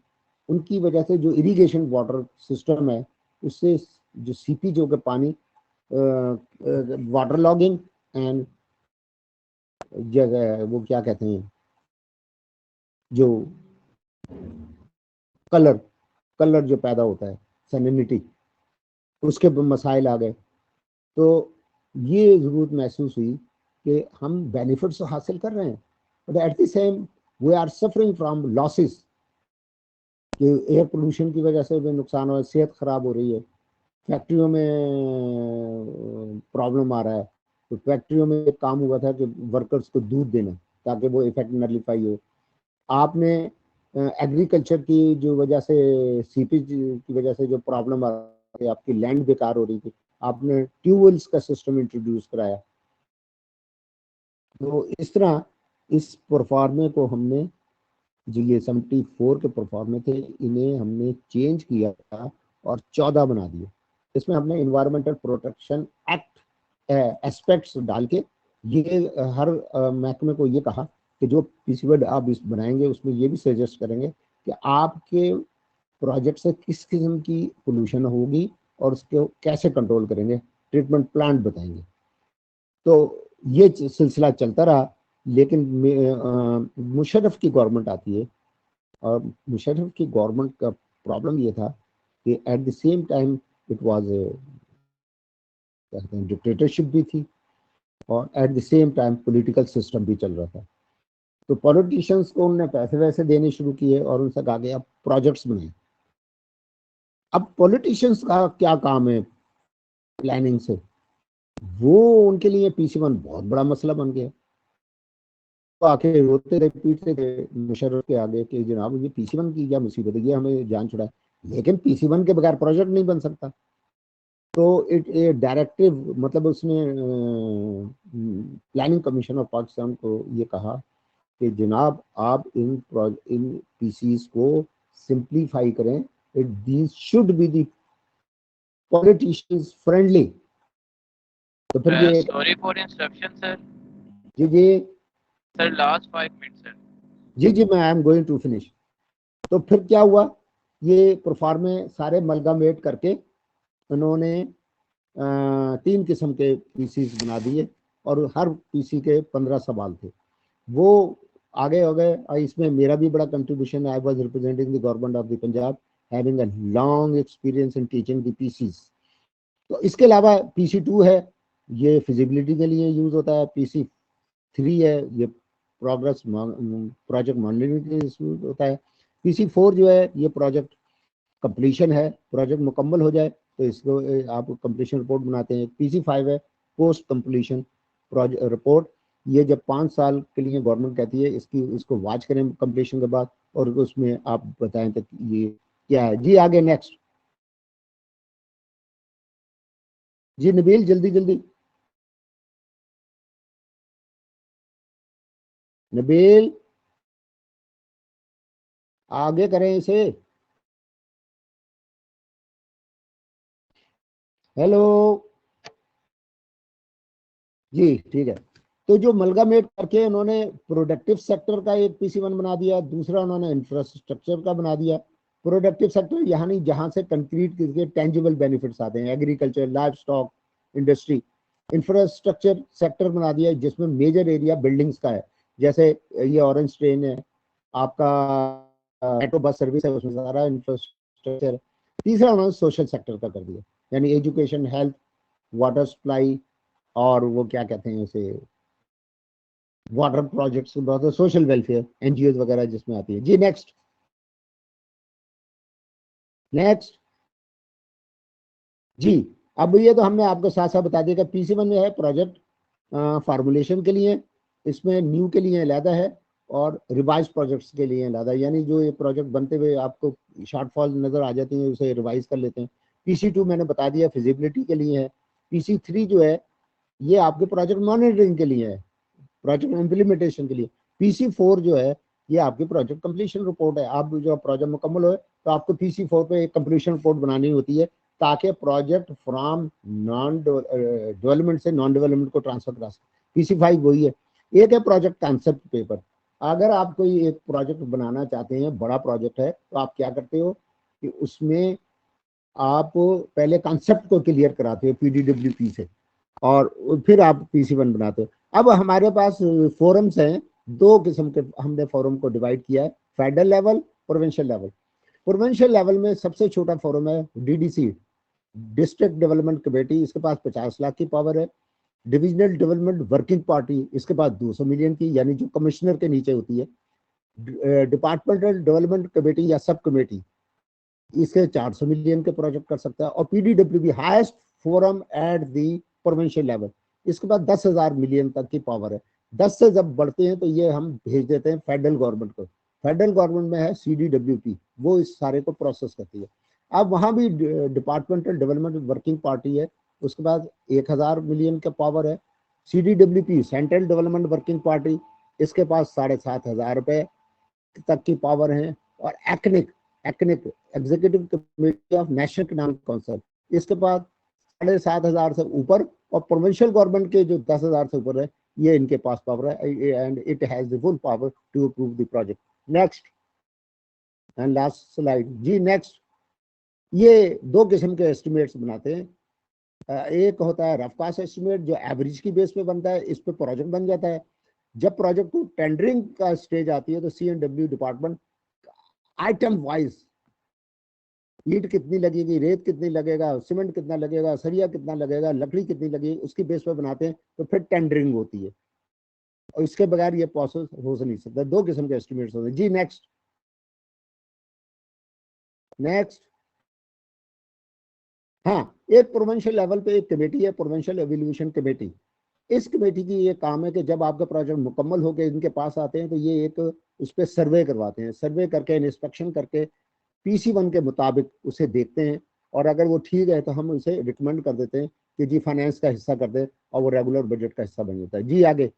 उनकी वजह से जो इरिगेशन वाटर सिस्टम है उससे जो सीपीज हो गए पानी, वाटर लॉगिंग एंड जगह वो क्या कहते हैं, जो कलर कलर जो पैदा होता है सैलिनिटी, उसके मसाइल आ गए। तो ये जरूरत महसूस हुई कि हम बेनिफिट्स हासिल कर रहे हैं, but at the same we are suffering from losses, कि एयर पोल्यूशन की वजह से भी नुकसान हो, सेहत खराब हो रही है, फैक्ट्रियों में प्रॉब्लम आ रहा है। तो फैक्ट्रियों में एक काम हुआ था कि वर्कर्स को दूध देना ताकि वो इफेक्ट नलिफाई हो। आपने एग्रीकल्चर की जो वजह से सीपेज की वजह से जो प्रॉब्लम आ रही है, आपकी लैंड बेकार हो रही थी, आपने ट्यूबवेल्स का सिस्टम इंट्रोड्यूस कराया। तो इस तरह इस परफॉर्मे को हमने, जो ये 74 के परफॉर्मे थे, इन्हें हमने चेंज किया था और 14 बना दिए। इसमें हमने इन्वायरमेंटल प्रोटेक्शन एक्ट एस्पेक्ट्स डाल के ये हर महकमे को ये कहा कि जो पीसी1 आप इस बनाएंगे उसमें ये भी सजेस्ट करेंगे कि आपके प्रोजेक्ट से किस किस्म की पोल्यूशन होगी और उसको कैसे कंट्रोल करेंगे, ट्रीटमेंट प्लांट बताएंगे। तो ये सिलसिला चलता रहा, लेकिन मुशर्रफ की गवर्नमेंट आती है, और मुशर्रफ की गवर्नमेंट का प्रॉब्लम ये था कि eight the same time it was कहते हैं डिक्टेटरशिप भी थी, और eight the same time political system भी चल रहा था। तो पॉलिटिशियंस को उन्होंने पैसे वैसे देने शुरू किए और उनसे कहा गया प्रोजेक्ट्स बनाए। अब पॉलिटिशियंस का क्या काम है प्लानिंग से, वो उनके लिए पीसी1 बहुत बड़ा मसला बन गया। तो आके रोते थे पीटते थे मुशर्रफ के आगे कि जनाब ये पीसी1 की क्या मुसीबत है, ये हमें जान छुड़ा है, लेकिन पीसी1 के बगैर प्रोजेक्ट नहीं बन सकता। तो इट ए डायरेक्टिव, मतलब उसने प्लानिंग कमीशन ऑफ पाकिस्तान को ये कहा कि जनाब आप इन पीसीज को सिंप्लीफाई करें, it these should be the politicians friendly. तो फिर ये सॉरी फॉर इंस्ट्रक्शन सर। जी जी सर लास्ट 5 मिनट सर। जी जी मैं I am going to finish. तो फिर क्या हुआ, ये प्रोफार्मे सारे मलगामेट करके उन्होंने 3 किस्म के पीसीज बना दिए, और हर पीसी के 15 सवाल थे। वो आगे हो गए, और इसमें मेरा भी बड़ा कंट्रीब्यूशन है। I was representing the government of the Punjab, having a long experience in teaching the PCS. तो इसके अलावा पीसी2 है, ये फिजिबिलिटी के लिए यूज होता है। पीसी3 है, ये प्रोग्रेस प्रोजेक्ट मॉनिटरिंग के लिए यूज होता है। पीसी4 जो है ये प्रोजेक्ट कंप्लीशन है, प्रोजेक्ट मुकम्मल हो जाए तो इसको आप कंप्लीशन रिपोर्ट बनाते हैं। पीसी5 है पोस्ट कंप्लीशन प्रोजेक्ट रिपोर्ट, ये जब 5 साल के लिए गवर्नमेंट कहती है इसको वॉच करें कंप्लीशन के बाद, और उसमें आप बताएं तक ये क्या है। जी आगे नेक्स्ट, जी नबील जल्दी जल्दी, नबील आगे करें इसे। हेलो जी ठीक है। तो जो मलगामेट करके उन्होंने प्रोडक्टिव सेक्टर का एक पीसी1 बना दिया, दूसरा उन्होंने इंफ्रास्ट्रक्चर का बना दिया। प्रोडक्टिव सेक्टर यानी जहां से कंक्रीट के टेंजिबल बेनिफिट्स आते हैं, agriculture, live stock, industry. Infrastructure sector बना दिया जिसमें मेजर एरिया बिल्डिंग्स का है, जैसे ये ऑरेंज ट्रेन है आपका, मेट्रो बस सर्विस है, उसमें सारा इंफ्रास्ट्रक्चर। तीसरा उन्होंने सोशल सेक्टर का कर दिया, यानी एजुकेशन, हेल्थ, वाटर सप्लाई, और वो क्या कहते हैं उसे, water projects, social welfare NGO वगैरह जिसमें आती है। जी नेक्स्ट नेक्स्ट जी। अब ये तो हमने आपको साथ साथ बता दिया कि पीसी1 में है प्रोजेक्ट फार्मूलेशन के लिए, इसमें न्यू के लिए अलहदा है और रिवाइज प्रोजेक्ट्स के लिए अलहदा, यानी जो ये प्रोजेक्ट बनते हुए आपको शॉर्टफॉल नजर आ जाती है उसे रिवाइज कर लेते हैं। पीसी2 मैंने बता दिया फिजिबिलिटी के लिए है। पीसी3 जो है ये आपके प्रोजेक्ट मॉनिटरिंग के लिए है, प्रोजेक्ट इम्प्लीमेंटेशन के लिए। पीसी4 जो है ये आपकी प्रोजेक्ट कंप्लीशन रिपोर्ट है। आप जो प्रोजेक्ट मुकम्मल हो तो आपको पीसी4 पे एक कंप्लीशन रिपोर्ट बनानी होती है, ताकि प्रोजेक्ट फ्रॉम नॉन डेवलपमेंट से नॉन डेवलपमेंट को ट्रांसफर करा सके। पीसी5 वही है। एक है प्रोजेक्ट कॉन्सेप्ट पेपर। अगर आप कोई एक प्रोजेक्ट बनाना चाहते हैं, बड़ा प्रोजेक्ट है, तो आप क्या करते हो कि उसमें आप पहले कॉन्सेप्ट को क्लियर कराते हो पीडीडब्ल्यूपी से, और फिर आप पीसी1 बनाते हो। अब हमारे पास फोरम्स हैं, 2 किस्म के हमने फोरम को डिवाइड किया है, federal level, provincial level. Provincial level में सबसे छोटा फोरम है डीडीसी, डिस्ट्रिक्ट डेवलपमेंट कमेटी, इसके पास 50 लाख की पावर है। डिविजनल डेवलपमेंट वर्किंग पार्टी, इसके पास 200 मिलियन की, यानी जो कमिश्नर के नीचे होती है। डिपार्टमेंटल डेवलपमेंट कमेटी या सब कमेटी, इसके 400 मिलियन के प्रोजेक्ट कर सकता है। और पीडीडब्ल्यू भी highest forum at the provincial level, इसके बाद 10,000 मिलियन तक की पावर है। 10 से जब बढ़ते हैं तो ये हम भेज देते हैं फेडरल गवर्नमेंट को। फेडरल गवर्नमेंट में है सीडीडब्ल्यूपी, वो इस सारे को प्रोसेस करती है। अब वहां भी डिपार्टमेंटल डेवलपमेंट वर्किंग पार्टी है, उसके बाद 1,000 मिलियन का पावर है। सीडीडब्ल्यूपी सेंट्रल डेवलपमेंट वर्किंग पार्टी, इसके पास 7,500 रुपए तक की पावर है। और एक्निक एक्निक executive committee of national economic council, इसके पास 7,500 से ऊपर। और प्रोविंशियल गवर्नमेंट के जो 10,000 से ऊपर है, ये इनके पास पावर है and it has the full power to approve the project. Next and last slide जी। नेक्स्ट, ये दो किस्म के एस्टिमेट्स बनाते हैं। एक होता है रफ कास्ट एस्टिमेट जो एवरेज की बेस पे बनता है, इस पे प्रोजेक्ट बन जाता है। जब प्रोजेक्ट को टेंडरिंग का स्टेज आती है तो C&W डिपार्टमेंट आइटम वाइज ईंट कितनी लगेगी, रेत कितनी लगेगा, सीमेंट कितना लगेगा, सरिया कितना लगेगा, लकड़ी कितनी लगेगी, उसकी बेस पे बनाते हैं। तो फिर टेंडरिंग होती है और इसके बगैर ये प्रोसेस हो नहीं सकता। दो किस्म के एस्टिमेट्स होते हैं जी। नेक्स्ट नेक्स्ट हाँ, एक प्रोविंशियल लेवल पे एक कमेटी है, प्रोविंशियल एवेल्यूएशन कमेटी। इस कमेटी की ये काम है कि जब आपका प्रोजेक्ट मुकम्मल होकर इनके पास आते हैं तो ये एक उस पर सर्वे करवाते हैं। सर्वे करके इंस्पेक्शन करके PC1 के मुताबिक उसे देखते हैं और अगर वो ठीक है तो हम उसे रिकमेंड कर देते हैं कि जी फाइनेंस का हिस्सा कर दे और वो रेगुलर बजट का हिस्सा बन जाता है जी। आगे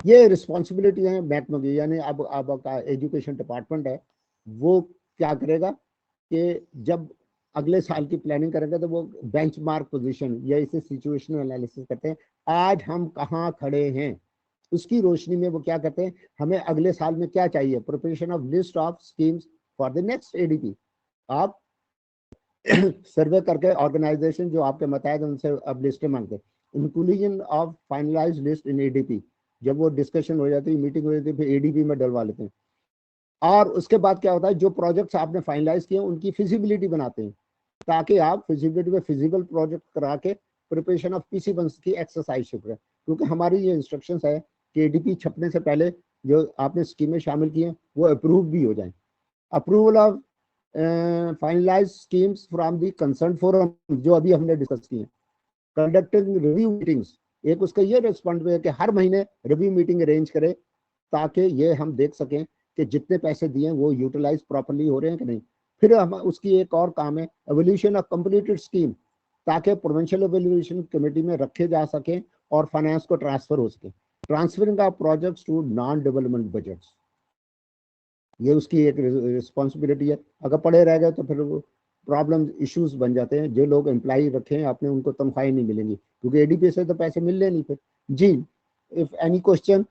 ये रिस्पॉन्सिबिलिटी है महकमे की, यानी अब आपका एजुकेशन डिपार्टमेंट है, वो क्या करेगा कि जब अगले साल की प्लानिंग करेंगे तो वो बेंचमार्क पोजीशन या इसे सिचुएशनल एनालिसिस करते हैं। आज हम कहाँ खड़े हैं उसकी रोशनी में वो क्या करते हैं, हमें अगले साल में क्या चाहिए, preparation of list of schemes for the next ADP। आप सर्वे करके ऑर्गेनाइजेशन जो आपके मतहत उनसे अब लिस्टें मांगते हैं। Inclusion of finalize list in ADP, जब वो डिस्कशन हो जाती है, मीटिंग हो जाती है, फिर ADP में डलवा लेते हैं। और उसके बाद क्या होता है, जो प्रोजेक्ट्स आपने फाइनलाइज किए उनकी फिजिबिलिटी बनाते हैं ताकि आप फिजिबिलिटी में फिजिबल प्रोजेक्ट करा के प्रिपरेशन ऑफ PC1 की एक्सरसाइज शुरू करें। क्योंकि हमारी ये इंस्ट्रक्शंस है कि ADP छपने से पहले जो आपने स्कीमें शामिल की हैं वो अप्रूव भी हो जाएं। Approval of finalize schemes from the concern forum, जो अभी हमने डिस्कस की है। कंडक्टिंग रिव्यू मीटिंग्स, एक उसका ये रिस्पॉन्सिबिलिटी है कि हर महीने रिव्यू मीटिंग अरेंज करे ताकि ये हम देख सकें कि जितने पैसे दिए वो यूटिलाइज प्रॉपर्ली हो रहे हैं कि नहीं। फिर हम उसकी एक और काम है एवोल्यूशन ऑफ कंप्लीटेड स्कीम, ताकि प्रोविंशियल एवोल्यूशन कमेटी में रखे जा सके और फाइनेंस को ट्रांसफर हो सके। Transferring of projects to non development budgets, ये उसकी एक रिस्पॉन्सिबिलिटी है। अगर पड़े रह गए तो फिर प्रॉब्लम इश्यूज बन जाते हैं। जो लोग एम्प्लॉय रखे हैं आपने उनको तनख्वाही नहीं मिलेंगी क्योंकि ADP से तो पैसे मिलने नहीं फिर जी। If any question,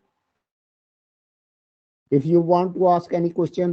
if you want to ask any question,